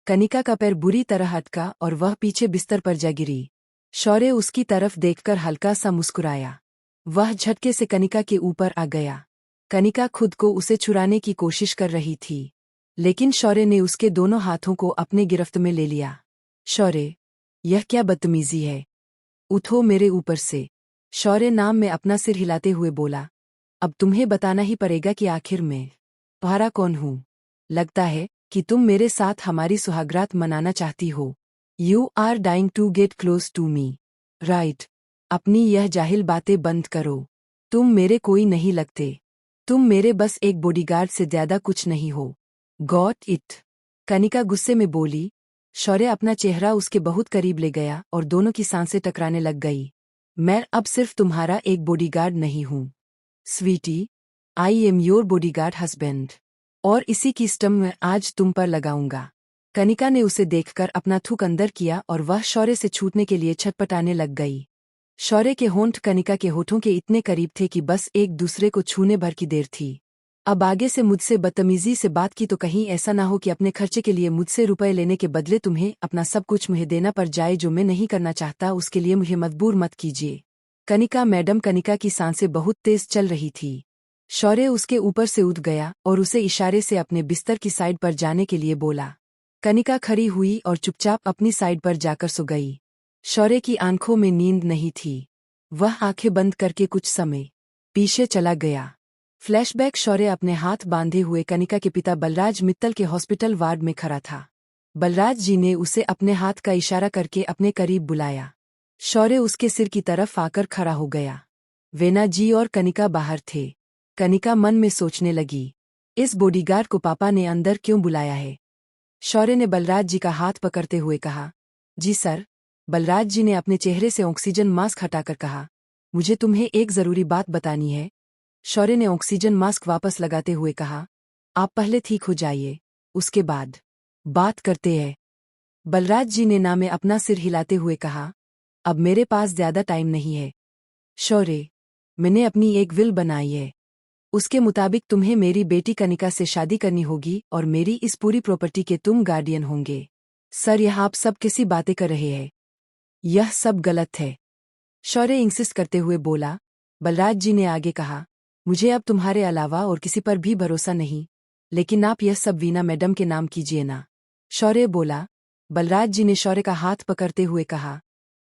कनिका का पैर बुरी तरह अटका और वह पीछे बिस्तर पर जा गिरी। शौर्य उसकी तरफ देखकर हल्का सा मुस्कुराया। वह झटके से कनिका के ऊपर आ गया। कनिका खुद को उसे छुड़ाने की कोशिश कर रही थी, लेकिन शौर्य ने उसके दोनों हाथों को अपने गिरफ्त में ले लिया। शौर्य, यह क्या बदतमीजी है। उठो मेरे ऊपर से। शौर्य नाम में अपना सिर हिलाते हुए बोला। अब तुम्हें बताना ही पड़ेगा कि आखिर मैं तुम्हारा कौन हूँ। लगता है कि तुम मेरे साथ हमारी सुहागरात मनाना चाहती हो। You are dying to get close to me, right. अपनी यह जाहिल बातें बंद करो। तुम मेरे कोई नहीं लगते। तुम मेरे बस एक बॉडीगार्ड से ज्यादा कुछ नहीं हो। Got it. कनिका गुस्से में बोली। शौर्य अपना चेहरा उसके बहुत करीब ले गया और दोनों की सांसें टकराने लग गई। मैं अब सिर्फ तुम्हारा एक बॉडीगार्ड नहीं हूँ sweetie, I am your bodyguard husband, और इसी की स्टम्प मैं आज तुम पर लगाऊंगा। कनिका ने उसे देखकर अपना थूक अंदर किया और वह शौर्य से छूटने के लिए छटपटाने लग गई। शौर्य के होंठ कनिका के होठों के इतने करीब थे कि बस एक दूसरे को छूने भर की देर थी। अब आगे से मुझसे बदतमीजी से बात की तो कहीं ऐसा ना हो कि अपने खर्चे के लिए मुझसे रुपए लेने के बदले तुम्हें अपना सब कुछ मुझे देना पड़ जाए, जो मैं नहीं करना चाहता। उसके लिए मुझे मजबूर मत कीजिए। कनिका मैडम। कनिका की सांसें बहुत तेज चल रही थी। शौर्य उसके ऊपर से उठ गया और उसे इशारे से अपने बिस्तर की साइड पर जाने के लिए बोला। कनिका खड़ी हुई और चुपचाप अपनी साइड पर जाकर सो गई। शौर्य की आंखों में नींद नहीं थी। वह आंखें बंद करके कुछ समय पीछे चला गया। फ्लैशबैक। शौर्य अपने हाथ बांधे हुए कनिका के पिता बलराज मित्तल के हॉस्पिटल वार्ड में खड़ा था। बलराज जी ने उसे अपने हाथ का इशारा करके अपने करीब बुलाया। शौर्य उसके सिर की तरफ आकर खड़ा हो गया। वेना जी और कनिका बाहर थे। कनिका मन में सोचने लगी, इस बॉडीगार्ड को पापा ने अंदर क्यों बुलाया है। शौर्य ने बलराज जी का हाथ पकड़ते हुए कहा, जी सर। बलराज जी ने अपने चेहरे से ऑक्सीजन मास्क हटाकर कहा, मुझे तुम्हें एक जरूरी बात बतानी है। शौर्य ने ऑक्सीजन मास्क वापस लगाते हुए कहा, आप पहले ठीक हो जाइए, उसके बाद बात करते हैं। बलराज जी ने ना में अपना सिर हिलाते हुए कहा, अब मेरे पास ज्यादा टाइम नहीं है। शौर्य, मैंने अपनी एक विल बनाई है। उसके मुताबिक तुम्हें मेरी बेटी कनिका से शादी करनी होगी और मेरी इस पूरी प्रॉपर्टी के तुम गार्डियन होंगे। सर, यह आप सब किसी बातें कर रहे हैं। यह सब गलत है। शौर्य इंसिस्ट करते हुए बोला। बलराज जी ने आगे कहा, मुझे अब तुम्हारे अलावा और किसी पर भी भरोसा नहीं, लेकिन आप यह सब वीना मैडम के नाम कीजिए ना। शौर्य बोला। बलराज जी ने शौर्य का हाथ पकड़ते हुए कहा,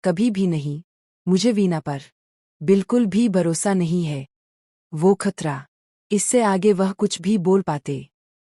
कभी भी नहीं। मुझे वीना पर बिल्कुल भी भरोसा नहीं है। वो खतरा। इससे आगे वह कुछ भी बोल पाते।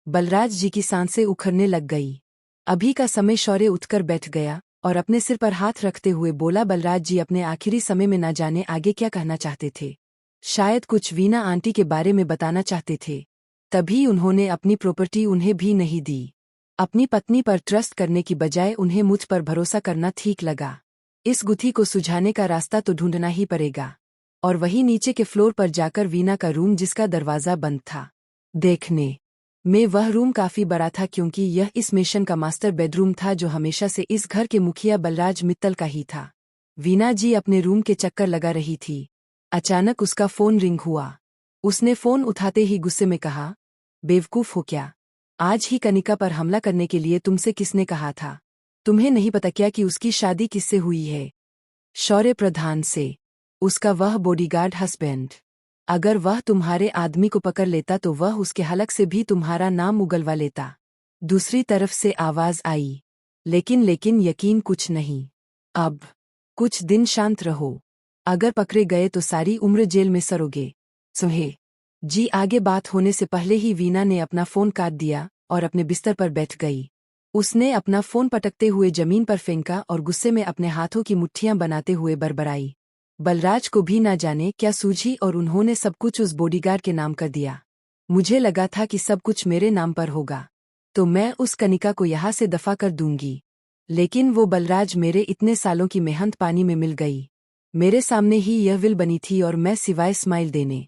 बलराज जी की सांसें उखड़ने लग गई। अभी का समय। शौर्य उठकर बैठ गया और अपने सिर पर हाथ रखते हुए बोला। बलराज जी अपने आखिरी समय में न जाने आगे क्या कहना चाहते थे। शायद कुछ वीना आंटी के बारे में बताना चाहते थे, तभी उन्होंने अपनी प्रॉपर्टी उन्हें भी नहीं दी। अपनी पत्नी पर ट्रस्ट करने की बजाय उन्हें मुझ पर भरोसा करना ठीक लगा। इस गुत्थी को सुलझाने का रास्ता तो ढूंढना ही पड़ेगा। और वहीं नीचे के फ्लोर पर जाकर वीना का रूम, जिसका दरवाजा बंद था, देखने में वह रूम काफी बड़ा था, क्योंकि यह इस मिशन का मास्टर बेडरूम था जो हमेशा से इस घर के मुखिया बलराज मित्तल का ही था। वीना जी अपने रूम के चक्कर लगा रही थी। अचानक उसका फोन रिंग हुआ। उसने फोन उठाते ही गुस्से में कहा, बेवकूफ हो क्या। आज ही कनिका पर हमला करने के लिए तुमसे किसने कहा था। तुम्हें नहीं पता क्या कि उसकी शादी किससे हुई है। शौर्य प्रधान से। उसका वह बॉडीगार्ड हस्बैंड। अगर वह तुम्हारे आदमी को पकड़ लेता तो वह उसके हलक से भी तुम्हारा नाम उगलवा लेता। दूसरी तरफ से आवाज आई, लेकिन यकीन कुछ नहीं। अब कुछ दिन शांत रहो। अगर पकड़े गए तो सारी उम्र जेल में सरोगे। सुहे जी। आगे बात होने से पहले ही वीना ने अपना फोन काट दिया और अपने बिस्तर पर बैठ गई। उसने अपना फोन पटकते हुए जमीन पर फेंका और गुस्से में अपने हाथों की मुट्ठियां बनाते हुए बड़बड़ाई। बलराज को भी ना जाने क्या सूझी और उन्होंने सब कुछ उस बॉडीगार्ड के नाम कर दिया। मुझे लगा था कि सब कुछ मेरे नाम पर होगा, तो मैं उस कनिका को यहाँ से दफा कर दूंगी, लेकिन वो बलराज मेरे इतने सालों की मेहनत पानी में मिल गई। मेरे सामने ही यह विल बनी थी और मैं सिवाय स्माइल देने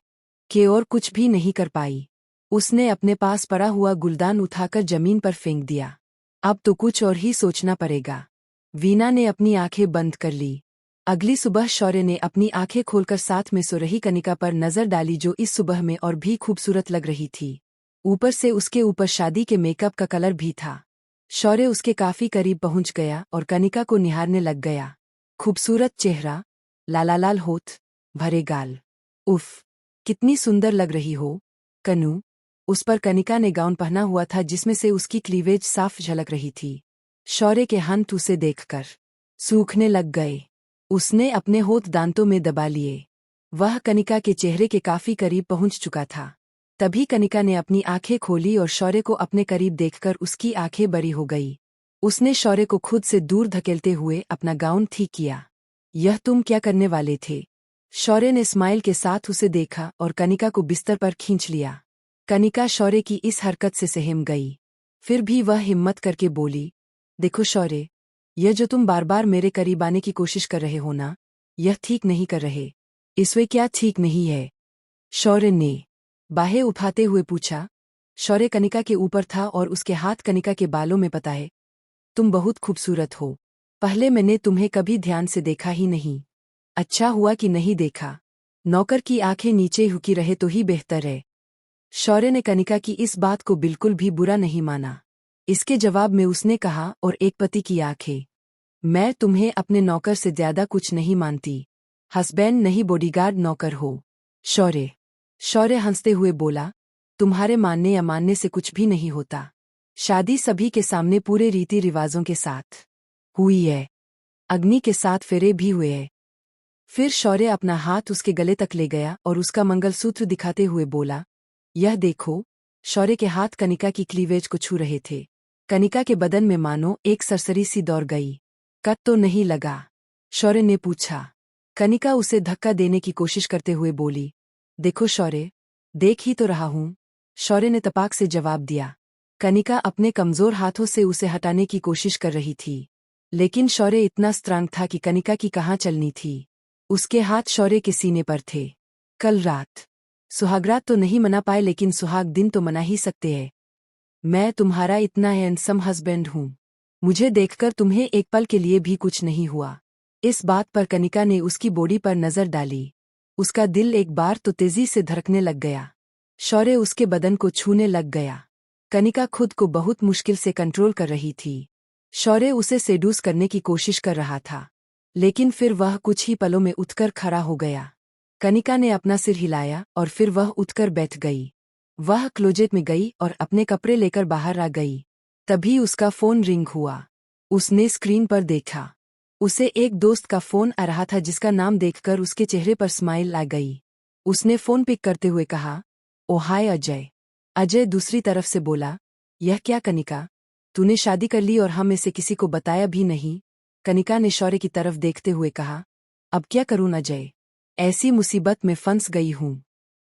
के और कुछ भी नहीं कर पाई। उसने अपने पास पड़ा हुआ गुलदान उठाकर जमीन पर फेंक दिया। अब तो कुछ और ही सोचना पड़ेगा। वीना ने अपनी आंखें बंद कर ली। अगली सुबह शौर्य ने अपनी आंखें खोलकर साथ में सो रही कनिका पर नजर डाली, जो इस सुबह में और भी खूबसूरत लग रही थी। ऊपर से उसके ऊपर शादी के मेकअप का कलर भी था। शौर्य उसके काफी करीब पहुंच गया और कनिका को निहारने लग गया। खूबसूरत चेहरा, लाल होठ, भरे गाल। उफ, कितनी सुंदर लग रही हो कनू। उस पर कनिका ने गाउन पहना हुआ था जिसमें से उसकी क्लीवेज साफ झलक रही थी। शौर्य के हाथ उसे देखकर सूखने लग गए। उसने अपने होठ दांतों में दबा लिए। वह कनिका के चेहरे के काफी करीब पहुंच चुका था। तभी कनिका ने अपनी आंखें खोली और शौर्य को अपने करीब देखकर उसकी आंखें बड़ी हो गई। उसने शौर्य को खुद से दूर धकेलते हुए अपना गाउन ठीक किया। यह तुम क्या करने वाले थे? शौर्य ने स्माइल के साथ उसे देखा और कनिका को बिस्तर पर खींच लिया। कनिका शौर्य की इस हरकत से सहम गई। फिर भी वह हिम्मत करके बोली, देखो शौर्य, यह जो तुम बार बार मेरे करीब आने की कोशिश कर रहे हो ना, यह ठीक नहीं कर रहे। इसमें क्या ठीक नहीं है? शौर्य ने बाहें उठाते हुए पूछा। शौर्य कनिका के ऊपर था और उसके हाथ कनिका के बालों में। पता है, तुम बहुत खूबसूरत हो। पहले मैंने तुम्हें कभी ध्यान से देखा ही नहीं। अच्छा हुआ कि नहीं देखा। नौकर की आंखें नीचे झुकी रहे तो ही बेहतर है। शौर्य ने कनिका की इस बात को बिल्कुल भी बुरा नहीं माना। इसके जवाब में उसने कहा, और एक पति की आंखें, मैं तुम्हें अपने नौकर से ज्यादा कुछ नहीं मानती। हस्बैंड नहीं, बॉडीगार्ड नौकर हो। शौर्य हंसते हुए बोला, तुम्हारे मानने या मानने से कुछ भी नहीं होता। शादी सभी के सामने पूरे रीति रिवाजों के साथ हुई है। अग्नि के साथ फेरे भी हुए हैं। फिर शौर्य अपना हाथ उसके गले तक ले गया और उसका मंगलसूत्र दिखाते हुए बोला, यह देखो। शौर्य के हाथ कनिका की क्लीवेज को छू रहे थे। कनिका के बदन में मानो एक सरसरी सी दौड़ गई। कट तो नहीं लगा? शौर्य ने पूछा। कनिका उसे धक्का देने की कोशिश करते हुए बोली, देखो शौर्य, देख ही तो रहा हूं। शौर्य ने तपाक से जवाब दिया। कनिका अपने कमजोर हाथों से उसे हटाने की कोशिश कर रही थी, लेकिन शौर्य इतना स्ट्रांग था कि कनिका की कहाँ चलनी थी। उसके हाथ शौर्य के सीने पर थे। कल रात सुहागरात तो नहीं मना पाए, लेकिन सुहाग दिन तो मना ही सकते हैं। मैं तुम्हारा इतना हैंडसम हस्बैंड हूं। मुझे देखकर तुम्हें एक पल के लिए भी कुछ नहीं हुआ? इस बात पर कनिका ने उसकी बॉडी पर नजर डाली। उसका दिल एक बार तो तेजी से धड़कने लग गया। शौर्य उसके बदन को छूने लग गया। कनिका खुद को बहुत मुश्किल से कंट्रोल कर रही थी। शौर्य उसे सेड्यूस करने की कोशिश कर रहा था, लेकिन फिर वह कुछ ही पलों में उठकर खड़ा हो गया। कनिका ने अपना सिर हिलाया और फिर वह उठकर बैठ गई। वह क्लोजेट में गई और अपने कपड़े लेकर बाहर आ गई। तभी उसका फोन रिंग हुआ। उसने स्क्रीन पर देखा। उसे एक दोस्त का फोन आ रहा था, जिसका नाम देखकर उसके चेहरे पर स्माइल आ गई। उसने फोन पिक करते हुए कहा, ओ हाय अजय। अजय दूसरी तरफ से बोला, यह क्या कनिका, तूने शादी कर ली और हम में से किसी को बताया भी नहीं? कनिका ने शौर्य की तरफ देखते हुए कहा, अब क्या करूं अजय, ऐसी मुसीबत में फंस गई हूं।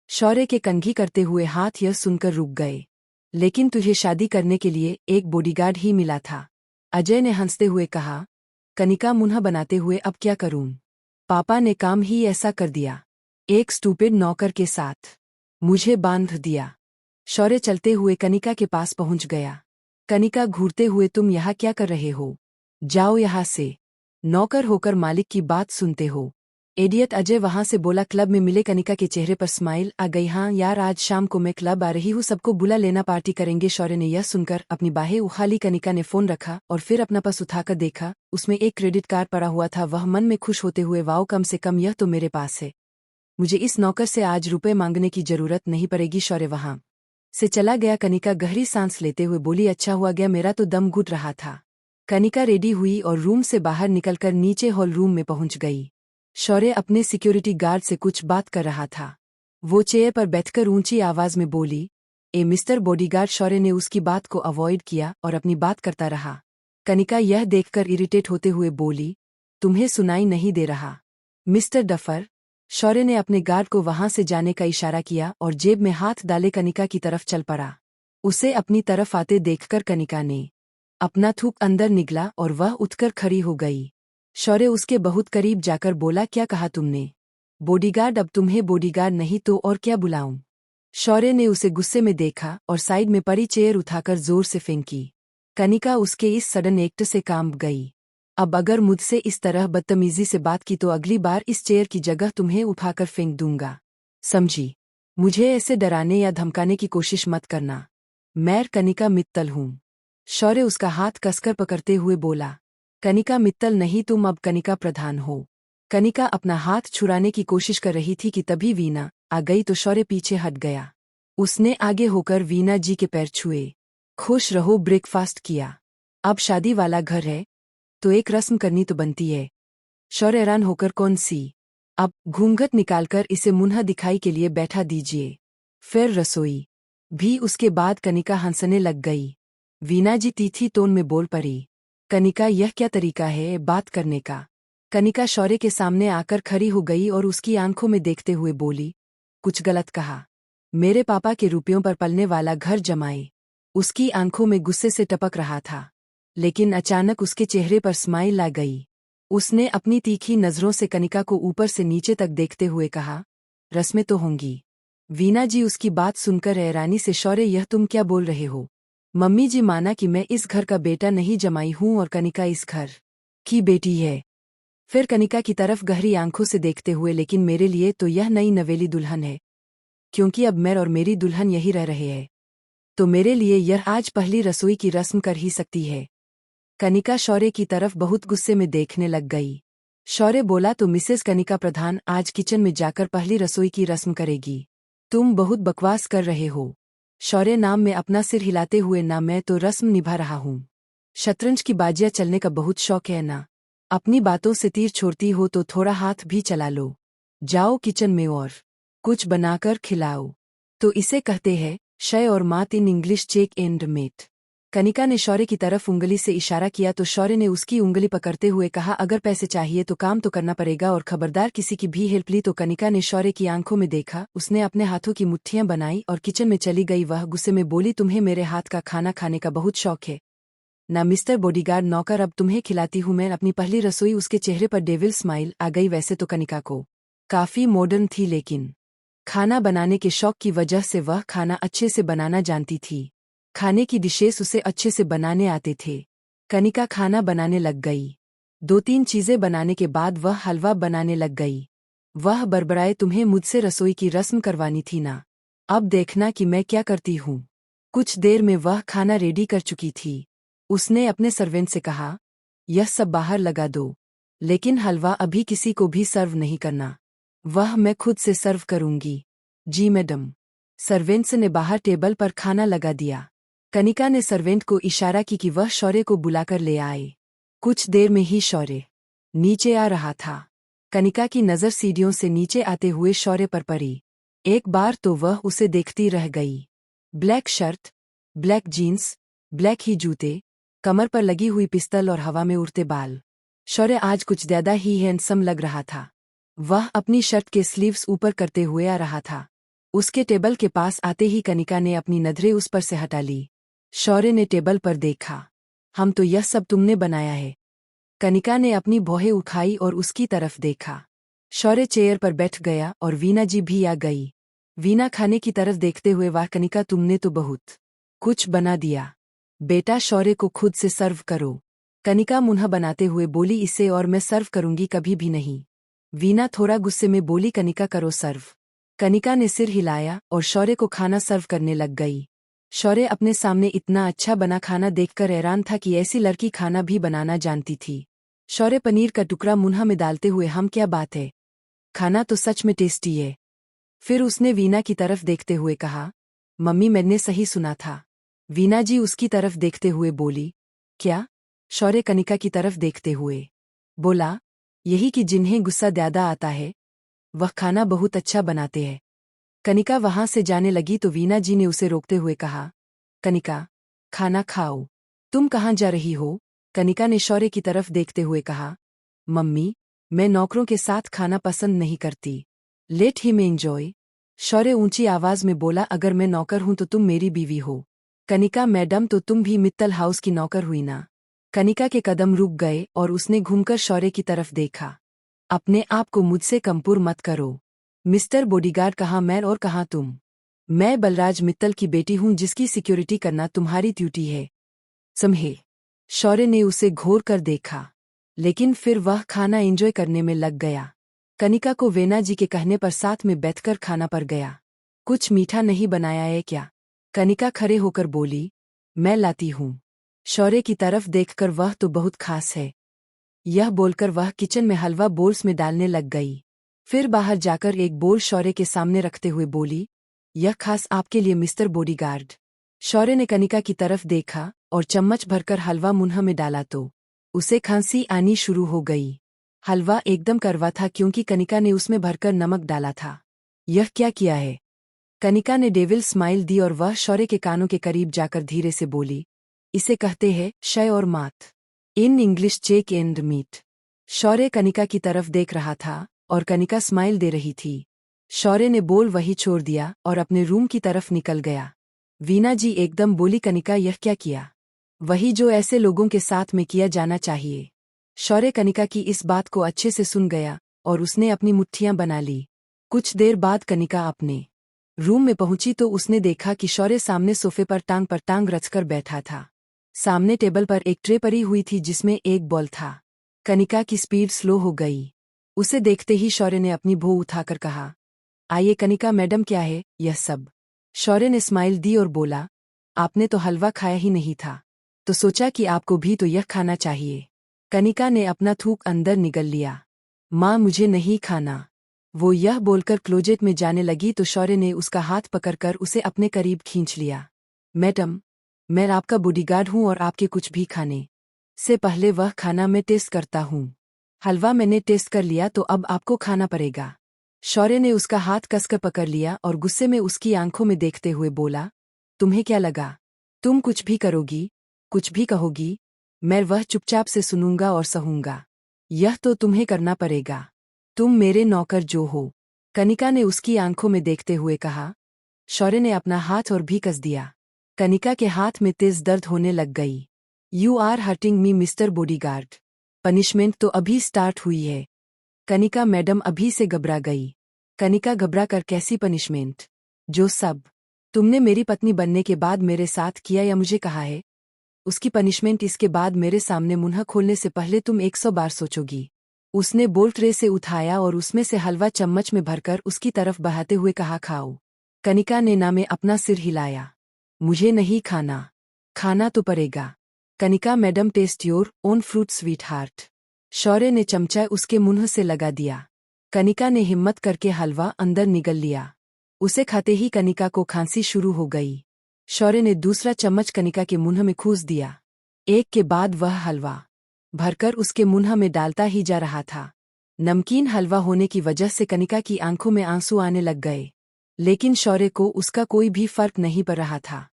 शौर्य के कंघी करते हुए हाथ यह सुनकर रुक गए। लेकिन तुझे शादी करने के लिए एक बॉडीगार्ड ही मिला था। अजय ने हंसते हुए कहा। कनिका मुंह बनाते हुए, अब क्या करूं? पापा ने काम ही ऐसा कर दिया। एक स्टूपिड नौकर के साथ मुझे बांध दिया। शौर्य चलते हुए कनिका के पास पहुंच गया। कनिका घूरते हुए, तुम यहाँ क्या कर रहे हो? जाओ यहाँ से। नौकर होकर मालिक की बात सुनते हो? एडियट, अजय वहां से बोला। क्लब में मिले कनिका के चेहरे पर स्माइल आ गई। हाँ यार, आज शाम को मैं क्लब आ रही हूँ, सबको बुला लेना, पार्टी करेंगे। शौर्य ने यह सुनकर अपनी बाहें उखाली। कनिका ने फोन रखा और फिर अपना पर्स उठाकर देखा। उसमें एक क्रेडिट कार्ड पड़ा हुआ था। वह मन में खुश होते हुए, वाओ, कम से कम यह तो मेरे पास है। मुझे इस नौकर से आज रुपए मांगने की जरूरत नहीं पड़ेगी। शौर्य वहां से चला गया। कनिका गहरी सांस लेते हुए बोली, अच्छा हुआ गया, मेरा तो दम घुट रहा था। कनिका रेडी हुई और रूम से बाहर निकलकर नीचे हॉल रूम में पहुंच गई। शौर्य अपने सिक्योरिटी गार्ड से कुछ बात कर रहा था। वो चेयर पर बैठकर ऊंची आवाज में बोली, ए मिस्टर बॉडीगार्ड। शौर्य ने उसकी बात को अवॉइड किया और अपनी बात करता रहा। कनिका यह देखकर इरिटेट होते हुए बोली, तुम्हें सुनाई नहीं दे रहा? Mister duffer. शौर्य ने अपने गार्ड को वहां से जाने का इशारा किया और जेब में हाथ डाले कनिका की तरफ चल पड़ा। उसे अपनी तरफ आते देखकर कनिका ने अपना थूक अंदर निगला और वह उठकर खड़ी हो गई। शौर्य उसके बहुत करीब जाकर बोला, क्या कहा तुमने? बॉडीगार्ड? अब तुम्हें बॉडीगार्ड नहीं तो और क्या बुलाऊं? शौर्य ने उसे गुस्से में देखा और साइड में पड़ी चेयर उठाकर जोर से फेंकी। कनिका उसके इस सडन एक्ट से कांप गई। अब अगर मुझसे इस तरह बदतमीजी से बात की तो अगली बार इस चेयर की जगह तुम्हें उठाकर फेंक दूंगा, समझी? मुझे ऐसे डराने या धमकाने की कोशिश मत करना। मैं कनिका मित्तल हूँ। शौर्य उसका हाथ कसकर पकड़ते हुए बोला। कनिका मित्तल नहीं, तुम अब कनिका प्रधान हो। कनिका अपना हाथ छुड़ाने की कोशिश कर रही थी कि तभी वीना आ गई तो शौर्य पीछे हट गया। उसने आगे होकर वीना जी के पैर छुए। खुश रहो, ब्रेकफास्ट किया। अब शादी वाला घर है तो एक रस्म करनी तो बनती है। शौर्य हैरान होकर कौन सी? अब घूंघट निकालकर इसे मुन्हा दिखाई के लिए बैठा दीजिए। फिर रसोई भी। उसके बाद कनिका हंसने लग गई। वीना जी तीखी टोन में बोल पड़ी। कनिका, यह क्या तरीका है बात करने का? कनिका शौर्य के सामने आकर खड़ी हो गई और उसकी आंखों में देखते हुए बोली, कुछ गलत कहा? मेरे पापा के रुपयों पर पलने वाला घर जमाए। उसकी आंखों में गुस्से से टपक रहा था, लेकिन अचानक उसके चेहरे पर स्माइल आ गई। उसने अपनी तीखी नजरों से कनिका को ऊपर से नीचे तक देखते हुए कहा, रस्में तो होंगी। वीना जी उसकी बात सुनकर हैरानी से, शौर्य यह तुम क्या बोल रहे हो? मम्मी जी, माना कि मैं इस घर का बेटा नहीं जमाई हूं और कनिका इस घर की बेटी है। फिर कनिका की तरफ गहरी आंखों से देखते हुए, लेकिन मेरे लिए तो यह नई नवेली दुल्हन है, क्योंकि अब मैं और मेरी दुल्हन यही रह रहे हैं, तो मेरे लिए यह आज पहली रसोई की रस्म कर ही सकती है। कनिका शौर्य की तरफ बहुत गुस्से में देखने लग गई। शौर्य बोला, तो मिसेस कनिका प्रधान आज किचन में जाकर पहली रसोई की रस्म करेगी। तुम बहुत बकवास कर रहे हो। शौर्य नाम में अपना सिर हिलाते हुए, ना मैं तो रस्म निभा रहा हूँ। शतरंज की बाजियां चलने का बहुत शौक है ना? अपनी बातों से तीर छोड़ती हो तो थोड़ा हाथ भी चला लो। जाओ किचन में और कुछ बनाकर खिलाओ। तो इसे कहते हैं शय और मात in English, check and mate. Kanika ने शौर्य की तरफ उंगली से इशारा किया तो शौर्य ने उसकी उंगली पकड़ते हुए कहा, अगर पैसे चाहिए तो काम तो करना पड़ेगा, और खबरदार किसी की भी हेल्प ली तो। कनिका ने शौर्य की आंखों में देखा, उसने अपने हाथों की मुट्ठियां बनाई और किचन में चली गई। वह गुस्से में बोली, तुम्हें मेरे हाथ का खाना खाने का बहुत शौक है ना मिस्टर बॉडीगार्ड नौकर, अब तुम्हें खिलाती हूँ मैं अपनी पहली रसोई। उसके चेहरे पर डेविल स्माइल आ गई। वैसे तो कनिका को काफी मॉडर्न थी, लेकिन खाना बनाने के शौक की वजह से वह खाना अच्छे से बनाना जानती थी। खाने की डिशेस उसे अच्छे से बनाने आते थे। कनिका खाना बनाने लग गई। 2-3 चीजें बनाने के बाद वह हलवा बनाने लग गई। वह बड़बड़ाए, तुम्हें मुझसे रसोई की रस्म करवानी थी ना? अब देखना कि मैं क्या करती हूँ। कुछ देर में वह खाना रेडी कर चुकी थी। उसने अपने सर्वेंट से कहा, यह सब बाहर लगा दो, लेकिन हलवा अभी किसी को भी सर्व नहीं करना। वह मैं खुद से सर्व करूंगी। जी मैडम। सर्वेंट्स ने बाहर टेबल पर खाना लगा दिया। कनिका ने सर्वेंट को इशारा की कि वह शौर्य को बुलाकर ले आए। कुछ देर में ही शौर्य नीचे आ रहा था। कनिका की नज़र सीढ़ियों से नीचे आते हुए शौर्य पर पड़ी। एक बार तो वह उसे देखती रह गई। Black shirt, black jeans, black ही जूते, कमर पर लगी हुई पिस्तल और हवा में उड़ते बाल। शौर्य आज कुछ ज्यादा ही हैंडसम लग रहा था। वह अपनी शर्ट के स्लीव्स ऊपर करते हुए आ रहा था। उसके टेबल के पास आते ही कनिका ने अपनी नजरें उस पर से हटा ली। शौर्य ने टेबल पर देखा। हम तो यह सब तुमने बनाया है? कनिका ने अपनी भौहें उठाई और उसकी तरफ देखा। शौर्य चेयर पर बैठ गया और वीना जी भी आ गई। वीना खाने की तरफ देखते हुए, वाह कनिका, तुमने तो बहुत कुछ बना दिया। बेटा, शौर्य को खुद से सर्व करो। कनिका मुन्हा बनाते हुए बोली, इसे और मैं सर्व करूंगी कभी भी नहीं। वीना थोड़ा गुस्से में बोली, कनिका करो सर्व। कनिका ने सिर हिलाया और शौर्य को खाना सर्व करने लग गई। शौर्य अपने सामने इतना अच्छा बना खाना देखकर हैरान था कि ऐसी लड़की खाना भी बनाना जानती थी। शौर्य पनीर का टुकड़ा मुन्हा में डालते हुए, हम क्या बात है, खाना तो सच में टेस्टी है। फिर उसने वीना की तरफ देखते हुए कहा, मम्मी मैंने सही सुना था। वीना जी उसकी तरफ देखते हुए बोली, क्या? शौर्य कनिका की तरफ देखते हुए बोला, यही कि जिन्हें गुस्सा ज्यादा आता है वह खाना बहुत अच्छा बनाते हैं। कनिका वहां से जाने लगी तो वीना जी ने उसे रोकते हुए कहा, कनिका, खाना खाओ। तुम कहाँ जा रही हो? कनिका ने शौर्य की तरफ देखते हुए कहा, मम्मी, मैं नौकरों के साथ खाना पसंद नहीं करती। Let him enjoy. शौर्य ऊंची आवाज में बोला, अगर मैं नौकर हूं तो तुम मेरी बीवी हो। कनिका, मैडम तो तुम भी मित्तल हाउस की नौकर हुई ना? कनिका के कदम रुक गए और उसने घूमकर शौर्य की तरफ देखा। अपने आप को मुझसे कमपुर मत करो। मिस्टर बॉडीगार्ड कहाँ मैं और कहाँ तुम? मैं बलराज मित्तल की बेटी हूँ जिसकी सिक्योरिटी करना तुम्हारी ड्यूटी है, समझे? शौर्य ने उसे घूर कर देखा, लेकिन फिर वह खाना एंजॉय करने में लग गया। कनिका को वेना जी के कहने पर साथ में बैठकर खाना पड़ गया। कुछ मीठा नहीं बनाया है क्या? कनिका खड़े होकर बोली, मैं लाती हूँ। शौर्य की तरफ देखकर, वह तो बहुत खास है। यह बोलकर वह किचन में हलवा बोल्स में डालने लग गई। फिर बाहर जाकर एक बोल शौर्य के सामने रखते हुए बोली, यह खास आपके लिए मिस्टर बॉडीगार्ड। शौर्य ने कनिका की तरफ देखा और चम्मच भरकर हलवा मुंह में डाला तो उसे खांसी आनी शुरू हो गई। हलवा एकदम कड़वा था क्योंकि कनिका ने उसमें भरकर नमक डाला था। यह क्या किया है? कनिका ने डेविल स्माइल दी और वह शौर्य के कानों के करीब जाकर धीरे से बोली, इसे कहते हैं शय और मात, in English check and mate. Shaurya Kanika की तरफ देख रहा था और कनिका स्माइल दे रही थी। शौर्य ने बोल वही छोड़ दिया और अपने रूम की तरफ निकल गया। वीना जी एकदम बोली, कनिका यह क्या किया? वही जो ऐसे लोगों के साथ में किया जाना चाहिए। शौर्य कनिका की इस बात को अच्छे से सुन गया और उसने अपनी मुट्ठियां बना ली। कुछ देर बाद कनिका अपने रूम में पहुंची तो उसने देखा कि शौर्य सामने सोफे पर टांग रचकर बैठा था। सामने टेबल पर एक ट्रे पड़ी हुई थी जिसमें एक बॉल था। कनिका की स्पीड स्लो हो गई। उसे देखते ही शौर्य ने अपनी भौं उठाकर कहा, आइए कनिका मैडम, क्या है यह सब? शौर्य ने स्माइल दी और बोला, आपने तो हलवा खाया ही नहीं था, तो सोचा कि आपको भी तो यह खाना चाहिए। कनिका ने अपना थूक अंदर निगल लिया। माँ, मुझे नहीं खाना। वो यह बोलकर क्लोजेट में जाने लगी तो शौर्य ने उसका हाथ पकड़कर उसे अपने करीब खींच लिया। मैडम, मैं आपका बॉडीगार्ड हूँ और आपके कुछ भी खाने से पहले वह खाना मैं टेस्ट करता हूँ। हलवा मैंने टेस्ट कर लिया तो अब आपको खाना पड़ेगा। शौर्य ने उसका हाथ कसकर पकड़ लिया और गुस्से में उसकी आंखों में देखते हुए बोला, तुम्हें क्या लगा तुम कुछ भी करोगी, कुछ भी कहोगी? मैं वह चुपचाप से सुनूंगा और सहूंगा। यह तो तुम्हें करना पड़ेगा। तुम मेरे नौकर जो हो। कनिका ने उसकी आंखों में देखते हुए कहा। शौर्य ने अपना हाथ और भी कस दिया। कनिका के हाथ में तेज दर्द होने लग गई। You are hurting me mister bodyguard. Punishment तो अभी स्टार्ट हुई है। कनिका मैडम अभी से घबरा गई। कनिका घबरा कर कैसी पनिशमेंट? जो सब तुमने मेरी पत्नी बनने के बाद मेरे साथ किया या मुझे कहा है, उसकी पनिशमेंट इसके बाद मेरे सामने मुंह खोलने से पहले तुम 100 बार सोचोगी। उसने बोल ट्रे से उठाया और उसमें से हलवा चम्मच में भरकर उसकी तरफ बहाते हुए कहा, खाओ। कनिका ने ना में अपना सिर हिलाया। मुझे नहीं खाना। खाना तो पड़ेगा। Kanika madam, taste your own fruit sweetheart. Shaurya ने चमचा उसके मुंह से लगा दिया। कनिका ने हिम्मत करके हलवा अंदर निगल लिया। उसे खाते ही कनिका को खांसी शुरू हो गई। शौर्य ने दूसरा चम्मच कनिका के मुंह में ठूस दिया। एक के बाद वह हलवा भरकर उसके मुंह में डालता ही जा रहा था। नमकीन हलवा होने की वजह से कनिका की आंखों में आंसू आने लग गए, लेकिन शौर्य को उसका कोई भी फर्क नहीं पड़ रहा था।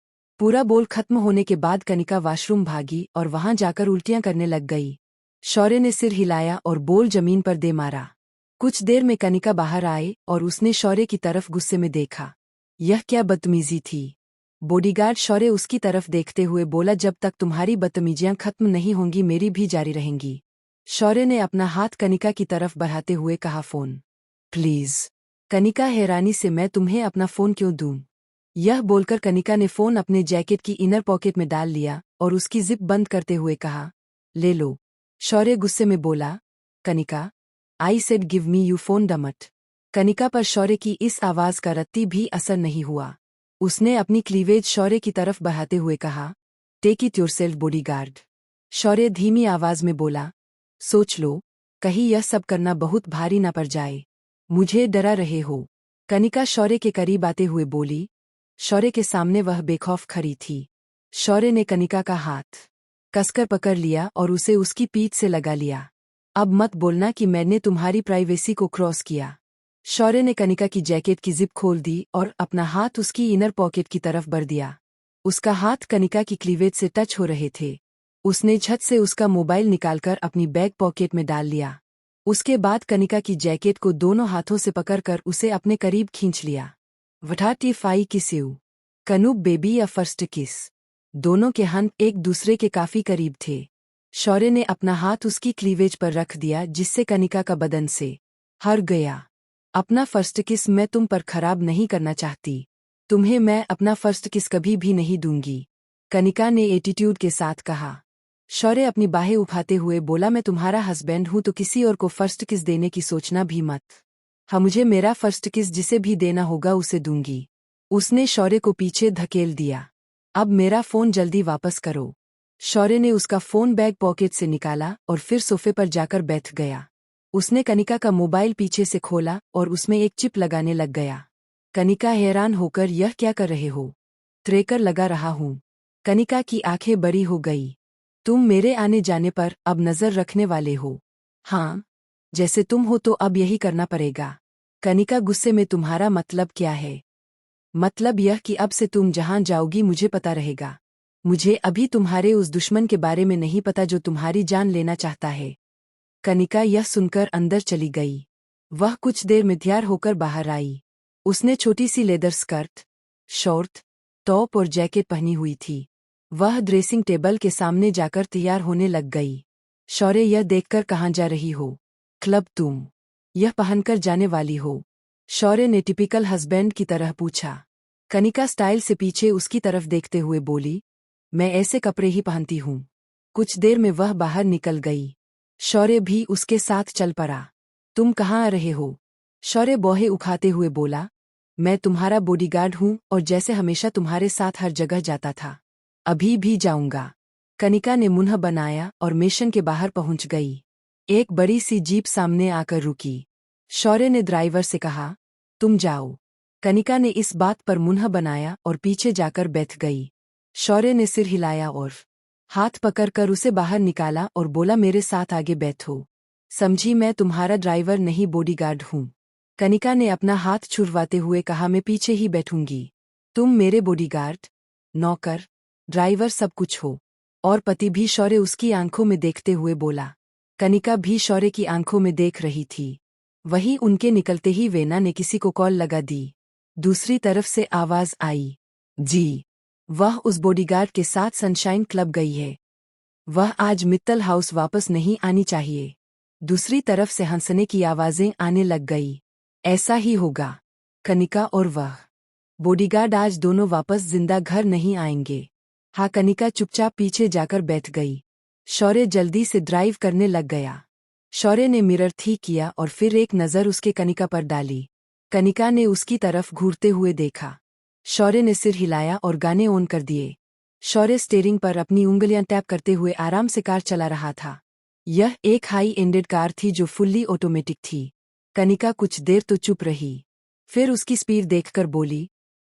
पूरा बोल खत्म होने के बाद कनिका वॉशरूम भागी और वहां जाकर उल्टियां करने लग गई। शौर्य ने सिर हिलाया और बोल जमीन पर दे मारा। कुछ देर में कनिका बाहर आए और उसने शौर्य की तरफ गुस्से में देखा। यह क्या बदतमीजी थी? बॉडीगार्ड शौर्य उसकी तरफ देखते हुए बोला, जब तक तुम्हारी बदतमीजियां खत्म नहीं होंगी मेरी भी जारी रहेंगी। शौर्य ने अपना हाथ कनिका की तरफ बढ़ाते हुए कहा, फोन प्लीज। कनिका हैरानी से, मैं तुम्हें अपना फोन क्यों दूं? यह बोलकर कनिका ने फोन अपने जैकेट की इनर पॉकेट में डाल लिया और उसकी जिप बंद करते हुए कहा, ले लो। शौर्य गुस्से में बोला, Kanika, I said give me you phone dammit. Kanika पर शौर्य की इस आवाज का रत्ती भी असर नहीं हुआ। उसने अपनी क्लीवेज शौर्य की तरफ बढ़ाते हुए कहा, टेक इट योरसेल्फ बॉडीगार्ड। शौर्य धीमी आवाज में बोला, सोच लो, कहीं यह सब करना बहुत भारी ना पड़ जाए। मुझे डरा रहे हो? कनिका शौर्य के करीब आते हुए बोली। शौर्य के सामने वह बेखौफ खड़ी थी। शौर्य ने कनिका का हाथ कसकर पकड़ लिया और उसे उसकी पीठ से लगा लिया। अब मत बोलना कि मैंने तुम्हारी प्राइवेसी को क्रॉस किया। शौर्य ने कनिका की जैकेट की जिप खोल दी और अपना हाथ उसकी इनर पॉकेट की तरफ बढ़ दिया। उसका हाथ कनिका की क्लीवेज से टच हो रहे थे। उसने झट से उसका मोबाइल निकालकर अपनी बैक पॉकेट में डाल लिया। उसके बाद कनिका की जैकेट को दोनों हाथों से पकड़कर उसे अपने करीब खींच लिया। वठाटी फाई किस यू? कनूब बेबी या फर्स्ट किस? दोनों के हाथ एक दूसरे के काफी करीब थे। शौर्य ने अपना हाथ उसकी क्लीवेज पर रख दिया जिससे कनिका का बदन से हर गया। अपना फर्स्ट किस मैं तुम पर खराब नहीं करना चाहती। तुम्हें मैं अपना फर्स्ट किस कभी भी नहीं दूंगी, कनिका ने एटीट्यूड के साथ कहा। शौर्य अपनी बाहें उठाते हुए बोला, मैं तुम्हारा हस्बैंड हूं तो किसी और को फर्स्ट किस देने की सोचना भी मत। हाँ, मुझे मेरा फर्स्ट किस जिसे भी देना होगा उसे दूंगी। उसने शौर्य को पीछे धकेल दिया। अब मेरा फोन जल्दी वापस करो। शौर्य ने उसका फोन बैग पॉकेट से निकाला और फिर सोफे पर जाकर बैठ गया। उसने कनिका का मोबाइल पीछे से खोला और उसमें एक चिप लगाने लग गया। कनिका हैरान होकर, यह क्या कर रहे हो? ट्रेकर लगा रहा हूं। कनिका की आंखें बड़ी हो गई। तुम मेरे आने जाने पर अब नजर रखने वाले हो? हाँ, जैसे तुम हो तो अब यही करना पड़ेगा। कनिका गुस्से में, तुम्हारा मतलब क्या है? मतलब यह कि अब से तुम जहां जाओगी मुझे पता रहेगा। मुझे अभी तुम्हारे उस दुश्मन के बारे में नहीं पता जो तुम्हारी जान लेना चाहता है। कनिका यह सुनकर अंदर चली गई। वह कुछ देर में तैयार होकर बाहर आई। उसने छोटी सी लेदर स्कर्ट, शॉर्ट, टॉप और जैकेट पहनी हुई थी। वह ड्रेसिंग टेबल के सामने जाकर तैयार होने लग गई। शौर्य, यह देखकर कहाँ जा रही हो? क्लब तुम यह पहनकर जाने वाली हो? शौर्य ने टिपिकल हस्बैंड की तरह पूछा। कनिका स्टाइल से पीछे उसकी तरफ देखते हुए बोली, मैं ऐसे कपड़े ही पहनती हूँ। कुछ देर में वह बाहर निकल गई। शौर्य भी उसके साथ चल पड़ा। तुम कहाँ आ रहे हो? शौर्य बौहे उठाते हुए बोला, मैं तुम्हारा बॉडीगार्ड हूँ और जैसे हमेशा तुम्हारे साथ हर जगह जाता था, अभी भी जाऊंगा। कनिका ने मुंह बनाया और मेशन के बाहर पहुंच गई। एक बड़ी सी जीप सामने आकर रुकी। शौर्य ने ड्राइवर से कहा, तुम जाओ। कनिका ने इस बात पर मुंह बनाया और पीछे जाकर बैठ गई। शौर्य ने सिर हिलाया और हाथ पकड़कर उसे बाहर निकाला और बोला, मेरे साथ आगे बैठो। समझी, मैं तुम्हारा ड्राइवर नहीं बॉडीगार्ड हूँ। कनिका ने अपना हाथ छुड़वाते हुए कहा, मैं पीछे ही बैठूंगी। तुम मेरे बॉडीगार्ड, नौकर, ड्राइवर सब कुछ हो, और पति भी। शौर्य उसकी आंखों में देखते हुए बोला। कनिका भी शौर्य की आंखों में देख रही थी। वहीं उनके निकलते ही वेना ने किसी को कॉल लगा दी। दूसरी तरफ से आवाज आई, जी, वह उस बॉडीगार्ड के साथ सनशाइन क्लब गई है। वह आज मित्तल हाउस वापस नहीं आनी चाहिए। दूसरी तरफ से हंसने की आवाजें आने लग गई। ऐसा ही होगा। कनिका और वह बॉडीगार्ड आज दोनों वापस जिंदा घर नहीं आएंगे। हाँ, कनिका चुपचाप पीछे जाकर बैठ गई। शौर्य जल्दी से ड्राइव करने लग गया। शौर्य ने मिरर ठीक किया और फिर एक नज़र उसके कनिका पर डाली। कनिका ने उसकी तरफ घूरते हुए देखा। शौर्य ने सिर हिलाया और गाने ऑन कर दिए। शौर्य स्टीयरिंग पर अपनी उंगलियां टैप करते हुए आराम से कार चला रहा था। यह एक हाई एंडेड कार थी जो फुल्ली ऑटोमेटिक थी। कनिका कुछ देर तो चुप रही, फिर उसकी स्पीड देखकर बोली,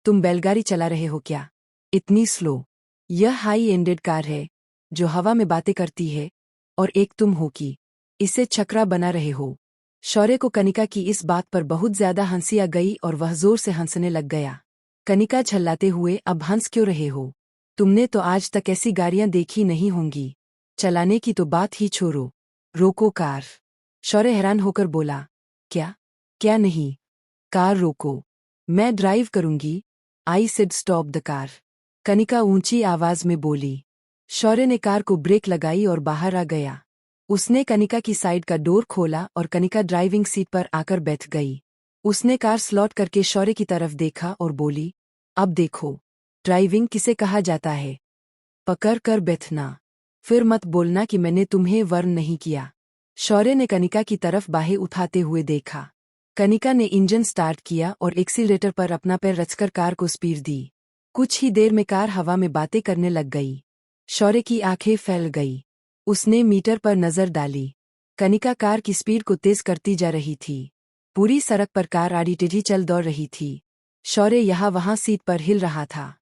तुम बैलगाड़ी चला रहे हो क्या? इतनी स्लो? यह हाई एंडेड कार है जो हवा में बातें करती है, और एक तुम हो कि इसे छकरा बना रहे हो। शौर्य को कनिका की इस बात पर बहुत ज्यादा हंसी आ गई और वह जोर से हंसने लग गया। कनिका झल्लाते हुए, अब हंस क्यों रहे हो? तुमने तो आज तक ऐसी गाड़ियां देखी नहीं होंगी। चलाने की तो बात ही छोड़ो। रोको कार। शौर्य हैरान होकर बोला, क्या? क्या नहीं? कार रोको। मैं ड्राइव करूंगी। I said stop the car. Kanika ऊंची आवाज में बोली। शौर्य ने कार को ब्रेक लगाई और बाहर आ गया। उसने कनिका की साइड का डोर खोला और कनिका ड्राइविंग सीट पर आकर बैठ गई। उसने कार स्लॉट करके शौर्य की तरफ देखा और बोली, अब देखो, ड्राइविंग किसे कहा जाता है। पकड़ कर बैठना, फिर मत बोलना कि मैंने तुम्हें वार्न नहीं किया। शौर्य ने कनिका की तरफ बाहें उठाते हुए देखा। कनिका ने इंजन स्टार्ट किया और एक्सीलरेटर पर अपना पैर रचकर कार को स्पीड दी। कुछ ही देर में कार हवा में बातें करने लग गई। शौर्य की आंखें फैल गई। उसने मीटर पर नजर डाली। कनिका कार की स्पीड को तेज करती जा रही थी। पूरी सड़क पर कार आड़ी टेढ़ी चल दौड़ रही थी। शौर्य यहाँ वहाँ सीट पर हिल रहा था।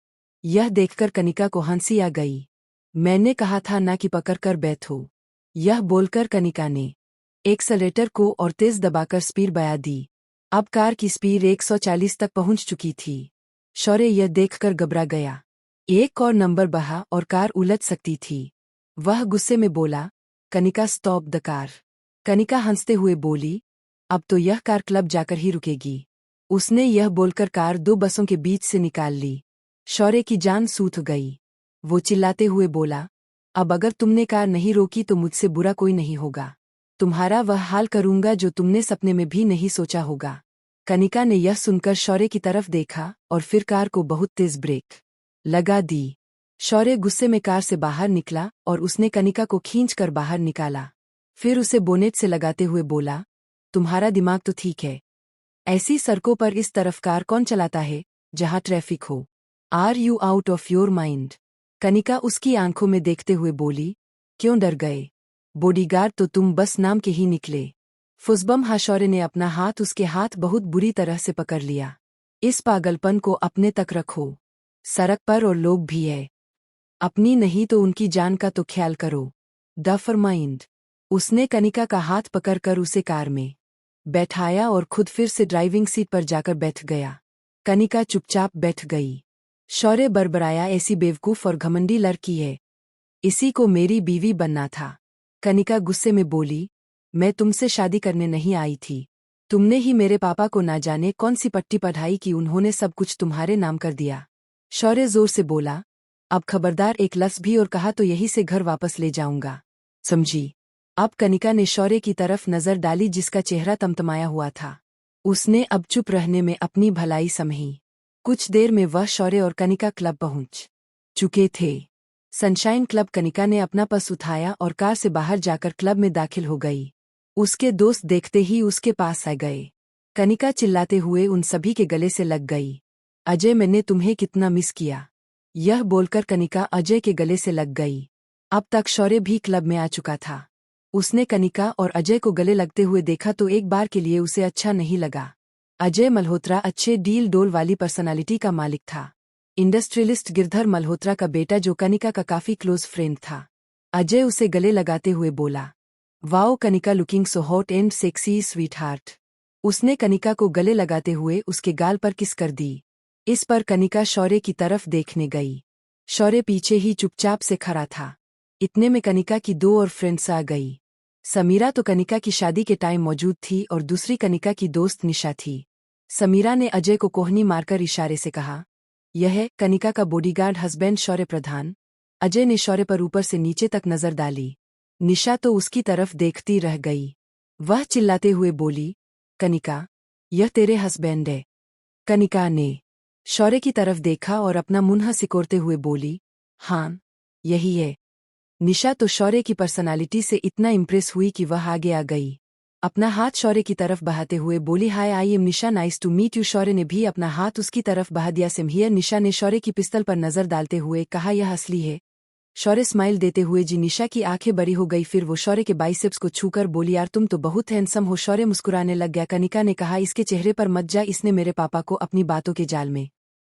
यह देखकर कनिका को हंसी आ गई। मैंने कहा था ना कि पकड़कर बैठो। यह बोलकर कनिका ने एक्सेलेरेटर को और तेज दबाकर स्पीड बढ़ा दी। अब कार की स्पीड 140 तक पहुंच चुकी थी। शौर्य यह देखकर घबरा गया। एक और नंबर बढ़ा और कार उलट सकती थी। वह गुस्से में बोला, Kanika stop the car. Kanika हंसते हुए बोली, अब तो यह कार क्लब जाकर ही रुकेगी। उसने यह बोलकर कार दो बसों के बीच से निकाल ली। शौर्य की जान सूख गई। वो चिल्लाते हुए बोला, अब अगर तुमने कार नहीं रोकी तो मुझसे बुरा कोई नहीं होगा। तुम्हारा वह हाल करूंगा जो तुमने सपने में भी नहीं सोचा होगा। कनिका ने यह सुनकर शौर्य की तरफ देखा और फिर कार को बहुत तेज ब्रेक लगा दी। शौर्य गुस्से में कार से बाहर निकला और उसने कनिका को खींचकर बाहर निकाला। फिर उसे बोनेट से लगाते हुए बोला, तुम्हारा दिमाग तो ठीक है। ऐसी सड़कों पर इस तरफ कार कौन चलाता है जहां ट्रैफिक हो? Are you out of your mind? Kanika उसकी आंखों में देखते हुए बोली, क्यों डर गए? बॉडीगार्ड तो तुम बस नाम के ही निकले। फुसबम शौर्य ने अपना हाथ उसके हाथ बहुत बुरी तरह से पकड़ लिया। इस पागलपन को अपने तक रखो। सड़क पर और लोग भी है, अपनी नहीं तो उनकी जान का तो ख्याल करो। Duffer mind. उसने कनिका का हाथ पकड़कर उसे कार में बैठाया और खुद फिर से ड्राइविंग सीट पर जाकर बैठ गया। कनिका चुपचाप बैठ गई। शौर्य बड़बड़ाया, ऐसी बेवकूफ और घमंडी लड़की है, इसी को मेरी बीवी बनना था। कनिका गुस्से में बोली, मैं तुमसे शादी करने नहीं आई थी। तुमने ही मेरे पापा को ना जाने कौन सी पट्टी पढ़ाई कि उन्होंने सब कुछ तुम्हारे नाम कर दिया। शौर्य जोर से बोला, अब खबरदार एक लफ्ज़ भी और कहा तो यही से घर वापस ले जाऊंगा, समझी? अब कनिका ने शौर्य की तरफ नजर डाली जिसका चेहरा तमतमाया हुआ था। उसने अब चुप रहने में अपनी भलाई समझी। कुछ देर में वह शौर्य और कनिका क्लब पहुंच चुके थे। Sunshine club. कनिका ने अपना पर्स उठाया और कार से बाहर जाकर क्लब में दाखिल हो गई। उसके दोस्त देखते ही उसके पास आ गए। कनिका चिल्लाते हुए उन सभी के गले से लग गई, अजय मैंने तुम्हें कितना मिस किया। यह बोलकर कनिका अजय के गले से लग गई। अब तक शौर्य भी क्लब में आ चुका था। उसने कनिका और अजय को गले लगते हुए देखा तो एक बार के लिए उसे अच्छा नहीं लगा। अजय मल्होत्रा अच्छे डील डोल वाली पर्सनालिटी का मालिक था। इंडस्ट्रियलिस्ट गिरधर मल्होत्रा का बेटा जो कनिका का काफी क्लोज फ्रेंड था। अजय उसे गले लगाते हुए बोला, wow Kanika looking so hot and sexy sweet heart. उसने कनिका को गले लगाते हुए उसके गाल पर किस कर दी। इस पर कनिका शौर्य की तरफ देखने गई। शौर्य पीछे ही चुपचाप से खड़ा था। इतने में कनिका की दो और फ्रेंड्स आ गई। समीरा तो कनिका की शादी के टाइम मौजूद थी और दूसरी कनिका की दोस्त निशा थी। समीरा ने अजय को कोहनी मारकर इशारे से कहा, यह है कनिका का बॉडीगार्ड हस्बैंड शौर्य प्रधान। अजय ने शौर्य पर ऊपर से नीचे तक नजर डाली। निशा तो उसकी तरफ देखती रह गई। वह चिल्लाते हुए बोली, कनिका, यह तेरे हस्बैंड है? कनिका ने शौर्य की तरफ देखा और अपना मुंह सिकोड़ते हुए बोली, हाँ, यही है। निशा तो शौर्य की पर्सनालिटी से इतना इम्प्रेस हुई कि वह आगे आ गई। अपना हाथ शौर्य की तरफ बहाते हुए बोली, hi I am Nisha, nice to meet you. Shaurya ने भी अपना हाथ उसकी तरफ बहा दिया। Same here. निशा ने शौर्य की पिस्तल पर नजर डालते हुए कहा, यह असली है? शौर्य स्माइल देते हुए जी। निशा की आंखें बड़ी हो गई। फिर वो शौर्य के बाइसेप्स को छूकर बोली, यार तुम तो बहुत हैंडसम हो। शौर्य मुस्कुराने लग गया। कनिका ने कहा, इसके चेहरे पर मत जा, इसने मेरे पापा को अपनी बातों के जाल में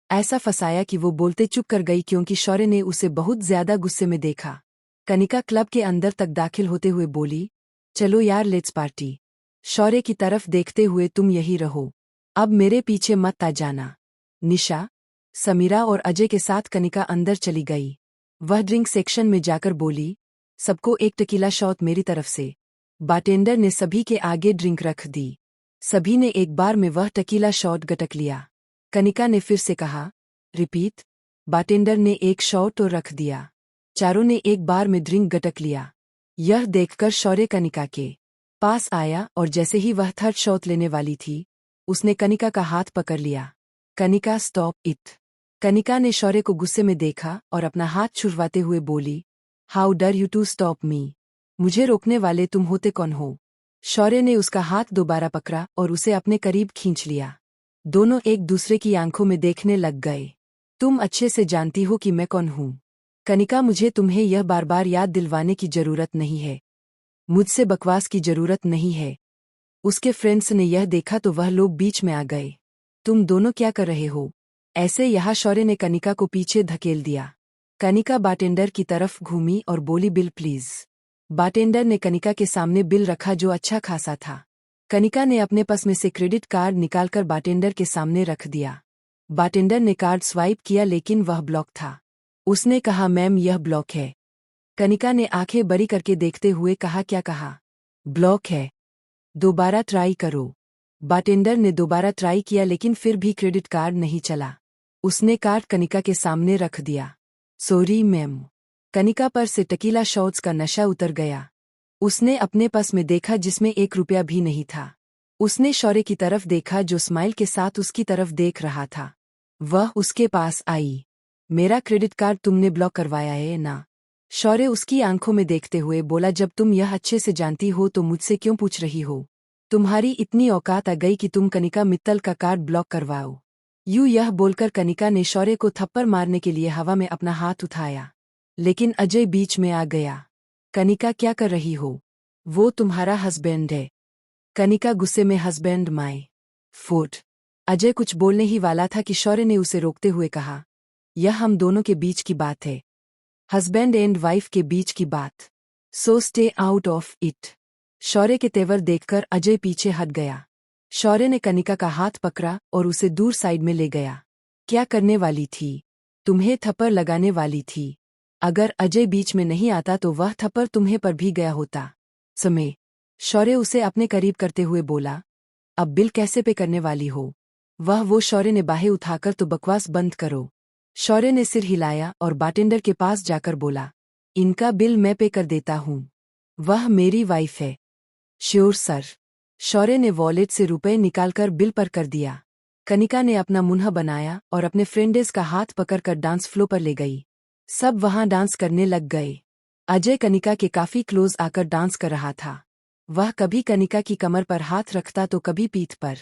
ऐसा फंसाया कि वो बोलते चुप कर गई क्योंकि शौर्य ने उसे बहुत ज्यादा गुस्से में देखा। कनिका क्लब के अंदर तक दाखिल होते हुए बोली, चलो यार लेट्स पार्टी। शौर्य की तरफ देखते हुए, तुम यही रहो, अब मेरे पीछे मत आ जाना। निशा, समीरा और अजय के साथ कनिका अंदर चली गई। वह ड्रिंक सेक्शन में जाकर बोली, सबको एक टकीला शॉट मेरी तरफ से। बारटेंडर ने सभी के आगे ड्रिंक रख दी। सभी ने एक बार में वह टकीला शॉट गटक लिया। कनिका ने फिर से कहा, रिपीट। बारटेंडर ने एक शॉट और रख दिया। चारों ने एक बार में ड्रिंक गटक लिया। यह देखकर शौर्य कनिका के पास आया और जैसे ही वह थर्ड शॉट लेने वाली थी, उसने कनिका का हाथ पकड़ लिया। Kanika, stop it. कनिका ने शौर्य को गुस्से में देखा और अपना हाथ छुड़वाते हुए बोली, हाउ डर यू टू स्टॉप मी? मुझे रोकने वाले तुम होते कौन हो? शौर्य ने उसका हाथ दोबारा पकड़ा और उसे अपने करीब खींच लिया। दोनों एक दूसरे की आंखों में देखने लग गए। तुम अच्छे से जानती हो कि मैं कौन हूं। कनिका, मुझे तुम्हें यह बार बार याद दिलवाने की जरूरत नहीं है। मुझसे बकवास की जरूरत नहीं है। उसके फ्रेंड्स ने यह देखा तो वह लोग बीच में आ गए। तुम दोनों क्या कर रहे हो? ऐसे यहाँ शौर्य ने कनिका को पीछे धकेल दिया। कनिका बारटेंडर की तरफ घूमी और बोली, बिल प्लीज। बारटेंडर ने कनिका के सामने बिल रखा जो अच्छा खासा था। कनिका ने अपने पर्स में से क्रेडिट कार्ड निकालकर बारटेंडर के सामने रख दिया। बारटेंडर ने कार्ड स्वाइप किया लेकिन वह ब्लॉक था। उसने कहा, मैम यह ब्लॉक है। कनिका ने आंखें बड़ी करके देखते हुए कहा, क्या कहा? ब्लॉक है। दोबारा ट्राई करो। बारटेंडर ने दोबारा ट्राई किया लेकिन फिर भी क्रेडिट कार्ड नहीं चला। उसने कार्ड कनिका के सामने रख दिया। Sorry ma'am. कनिका पर से टकीला शॉट्स का नशा उतर गया। उसने अपने पर्स में देखा जिसमें 1 रुपया भी नहीं था। उसने शौर्य की तरफ देखा जो स्माइल के साथ उसकी तरफ देख रहा था। वह उसके पास आई। मेरा क्रेडिट कार्ड तुमने ब्लॉक करवाया है ना? शौर्य उसकी आंखों में देखते हुए बोला, जब तुम यह अच्छे से जानती हो तो मुझसे क्यों पूछ रही हो? तुम्हारी इतनी औकात आ गई कि तुम कनिका मित्तल का कार्ड ब्लॉक करवाओ? यह बोलकर कनिका ने शौर्य को थप्पड़ मारने के लिए हवा में अपना हाथ उठाया, लेकिन अजय बीच में आ गया। कनिका, क्या कर रही हो? वो तुम्हारा हस्बैंड है। कनिका गुस्से में, हस्बैंड माय फुट। अजय कुछ बोलने ही वाला था कि शौर्य ने उसे रोकते हुए कहा, यह हम दोनों के बीच की बात है, हस्बैंड एंड वाइफ के बीच की बात। So stay out of it. Shaurya के तेवर देखकर अजय पीछे हट गया। शौर्य ने कनिका का हाथ पकड़ा और उसे दूर साइड में ले गया। क्या करने वाली थी? तुम्हें थप्पड़ लगाने वाली थी। अगर अजय बीच में नहीं आता तो वह थप्पड़ तुम्हें पर भी गया होता। समय। शौर्य उसे अपने करीब करते हुए बोला, अब बिल कैसे पे करने वाली हो? वो शौर्य ने बाहें उठाकर, तो बकवास बंद करो। शौर्य ने सिर हिलाया और बारटेंडर के पास जाकर बोला, इनका बिल मैं पे कर देता हूँ। वह मेरी वाइफ है। Sure sir. शौर्य ने वॉलेट से रुपए निकालकर बिल पर कर दिया। कनिका ने अपना मुंह बनाया और अपने फ्रेंडेस का हाथ पकड़कर डांस फ्लो पर ले गई। सब वहां डांस करने लग गए। अजय कनिका के काफी क्लोज आकर डांस कर रहा था। वह कभी कनिका की कमर पर हाथ रखता तो कभी पीठ पर।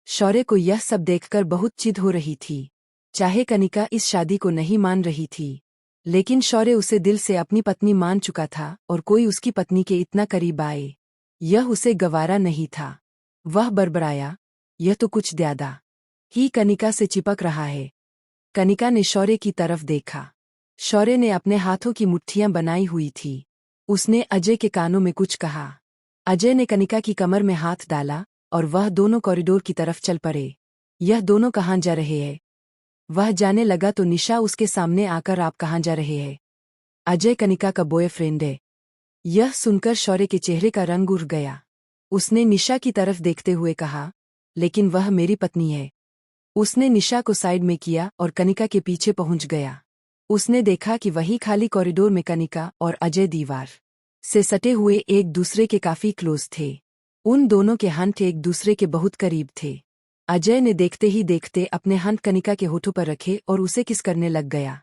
शौर्य को यह सब देखकर बहुत चिढ़ हो रही थी। चाहे कनिका इस शादी को नहीं मान रही थी, लेकिन शौर्य उसे दिल से अपनी पत्नी मान चुका था और कोई उसकी पत्नी के इतना करीब आए, यह उसे गवारा नहीं था। वह बड़बड़ाया, यह तो कुछ ज्यादा ही कनिका से चिपक रहा है। कनिका ने शौर्य की तरफ देखा। शौर्य ने अपने हाथों की मुट्ठियां बनाई हुई थी। उसने अजय के कानों में कुछ कहा। अजय ने कनिका की कमर में हाथ डाला और वह दोनों कॉरिडोर की तरफ चल पड़े। यह दोनों कहाँ जा रहे हैं? वह जाने लगा तो निशा उसके सामने आकर, आप कहाँ जा रहे हैं? अजय कनिका का बॉयफ्रेंड है। यह सुनकर शौर्य के चेहरे का रंग उड़ गया। उसने निशा की तरफ देखते हुए कहा, लेकिन वह मेरी पत्नी है। उसने निशा को साइड में किया और कनिका के पीछे पहुंच गया। उसने देखा कि वही खाली कॉरिडोर में कनिका और अजय दीवार से सटे हुए एक दूसरे के काफी क्लोज थे। उन दोनों के हाथ एक दूसरे के बहुत करीब थे। अजय ने देखते ही देखते अपने हाथ कनिका के होठों पर रखे और उसे किस करने लग गया।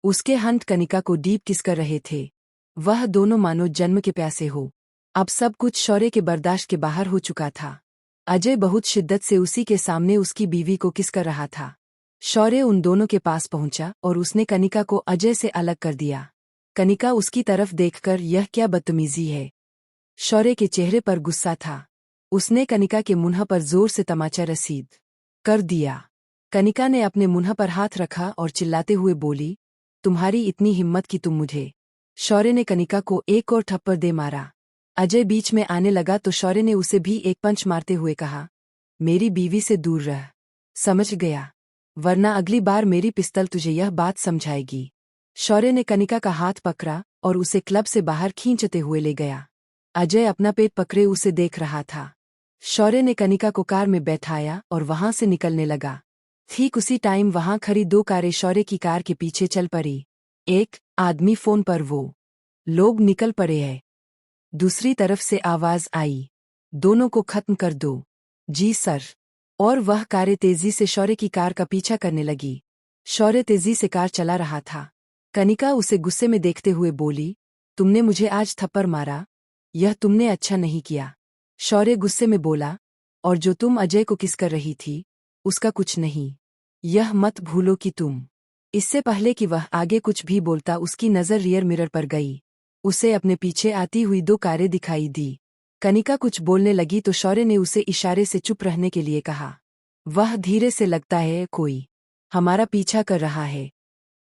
उसके हाथ कनिका को डीप किस कर रहे थे। वह दोनों मानो जन्म के प्यासे हो। अब सब कुछ शौर्य के बर्दाश्त के बाहर हो चुका था। अजय बहुत शिद्दत से उसी के सामने उसकी बीवी को किस कर रहा था। शौर्य उन दोनों के पास पहुंचा और उसने कनिका को अजय से अलग कर दिया। कनिका उसकी तरफ देखकर, यह क्या बदतमीजी है? शौर्य के चेहरे पर गुस्सा था। उसने कनिका के मुंह पर जोर से तमाचा रसीद कर दिया। कनिका ने अपने मुंह पर हाथ रखा और चिल्लाते हुए बोली, तुम्हारी इतनी हिम्मत कि तुम मुझे? शौर्य ने कनिका को एक और थप्पड़ दे मारा। अजय बीच में आने लगा तो शौर्य ने उसे भी एक पंच मारते हुए कहा, मेरी बीवी से दूर रह, समझ गया? वरना अगली बार मेरी पिस्तल तुझे यह बात समझाएगी। शौर्य ने कनिका का हाथ पकड़ा और उसे क्लब से बाहर खींचते हुए ले गया। अजय अपना पेट पकड़े उसे देख रहा था। शौर्य ने कनिका को कार में बैठाया और वहां से निकलने लगा। ठीक उसी टाइम वहां खड़ी दो कारें शौर्य की कार के पीछे चल पड़ी। एक आदमी फोन पर, वो लोग निकल पड़े हैं। दूसरी तरफ से आवाज आई, दोनों को खत्म कर दो। जी सर। और वह कारें तेजी से शौर्य की कार का पीछा करने लगी। शौर्य तेजी से कार चला रहा था। कनिका उसे गुस्से में देखते हुए बोली, तुमने मुझे आज थप्पड़ मारा, यह तुमने अच्छा नहीं किया। शौर्य गुस्से में बोला, और जो तुम अजय को किस कर रही थी, उसका कुछ नहीं। यह मत भूलो कि तुम। इससे पहले कि वह आगे कुछ भी बोलता, उसकी नजर रियर मिरर पर गई। उसे अपने पीछे आती हुई दो कारें दिखाई दी। कनिका कुछ बोलने लगी तो शौर्य ने उसे इशारे से चुप रहने के लिए कहा। वह धीरे से, लगता है कोई हमारा पीछा कर रहा है।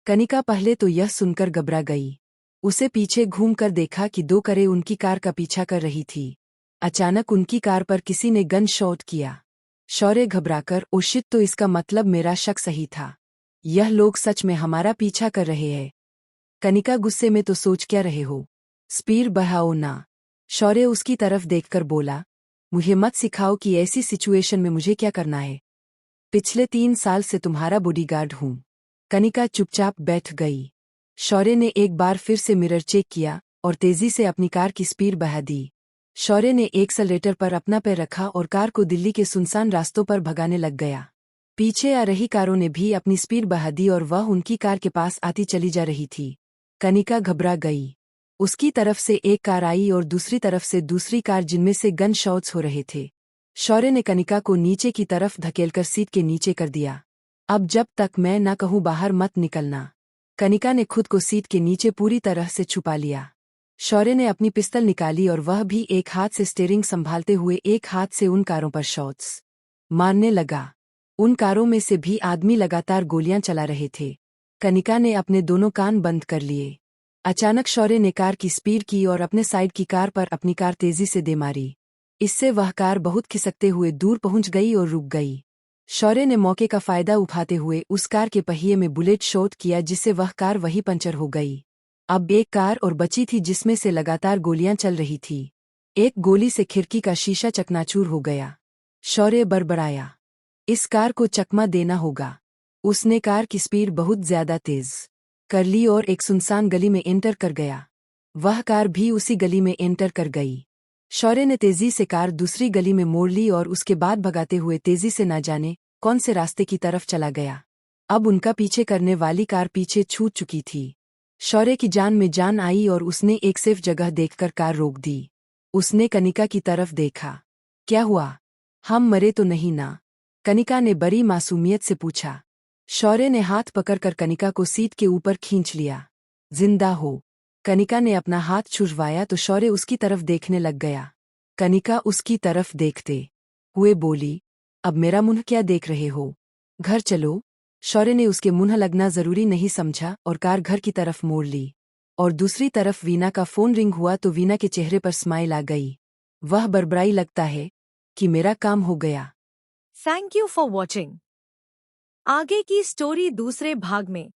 कनिका पहले तो यह सुनकर घबरा गई। उसे पीछे घूमकर देखा कि दो कारें उनकी कार का पीछा कर रही थी। अचानक उनकी कार पर किसी ने गन शॉट किया। शौर्य घबराकर, ओ शिट, तो इसका मतलब मेरा शक सही था। यह लोग सच में हमारा पीछा कर रहे हैं। कनिका गुस्से में, तो सोच क्या रहे हो, स्पीड बढ़ाओ ना। शौर्य उसकी तरफ देखकर बोला, मुझे मत सिखाओ कि ऐसी सिचुएशन में मुझे क्या करना है। पिछले 3 साल से तुम्हारा बॉडीगार्ड हूं। कनिका चुपचाप बैठ गई। शौर्य ने एक बार फिर से मिरर चेक किया और तेजी से अपनी कार की स्पीड बढ़ा दी। शौर्य ने एक्सेलरेटर पर अपना पैर रखा और कार को दिल्ली के सुनसान रास्तों पर भगाने लग गया। पीछे आ रही कारों ने भी अपनी स्पीड बढ़ा दी और वह उनकी कार के पास आती चली जा रही थी। कनिका घबरा गई। उसकी तरफ से एक कार आई और दूसरी तरफ से दूसरी कार, जिनमें से गन शॉट्स हो रहे थे। शौर्य ने कनिका को नीचे की तरफ धकेलकर सीट के नीचे कर दिया। अब जब तक मैं न कहूं बाहर मत निकलना। कनिका ने खुद को सीट के नीचे पूरी तरह से छुपा लिया। शौर्य ने अपनी पिस्तल निकाली और वह भी एक हाथ से स्टीयरिंग संभालते हुए एक हाथ से उन कारों पर शॉट्स मारने लगा। उन कारों में से भी आदमी लगातार गोलियां चला रहे थे। कनिका ने अपने दोनों कान बंद कर लिए। अचानक शौर्य ने कार की स्पीड की और अपने साइड की कार पर अपनी कार तेजी से दे मारी। इससे वह कार बहुत खिसकते हुए दूर पहुंच गई और रुक गई। शौर्य ने मौके का फायदा उठाते हुए उस कार के पहिए में बुलेट शॉट किया, जिससे वह कार वहीं पंचर हो गई। अब एक कार और बची थी जिसमें से लगातार गोलियां चल रही थी। एक गोली से खिड़की का शीशा चकनाचूर हो गया। शौर्य बड़बड़ाया, इस कार को चकमा देना होगा। उसने कार की स्पीड बहुत ज्यादा तेज कर ली और एक सुनसान गली में एंटर कर गया। वह कार भी उसी गली में एंटर कर गई। शौर्य ने तेजी से कार दूसरी गली में मोड़ ली और उसके बाद भगाते हुए तेजी से न जाने कौन से रास्ते की तरफ चला गया। अब उनका पीछे करने वाली कार पीछे छूट चुकी थी। शौर्य की जान में जान आई और उसने एक सेफ जगह देखकर कार रोक दी। उसने कनिका की तरफ देखा। क्या हुआ, हम मरे तो नहीं ना? कनिका ने बड़ी मासूमियत से पूछा। शौर्य ने हाथ पकड़कर कनिका को सीट के ऊपर खींच लिया। जिंदा हो? कनिका ने अपना हाथ छुड़वाया तो शौर्य उसकी तरफ देखने लग गया। कनिका उसकी तरफ देखते हुए बोली, अब मेरा मुंह क्या देख रहे हो? घर चलो। शौर्य ने उसके मुंह लगना जरूरी नहीं समझा और कार घर की तरफ मोड़ ली। और दूसरी तरफ वीना का फोन रिंग हुआ तो वीना के चेहरे पर स्माइल आ गई। वह बड़बड़ाई, लगता है कि मेरा काम हो गया। Thank you for watching. आगे की स्टोरी दूसरे भाग में।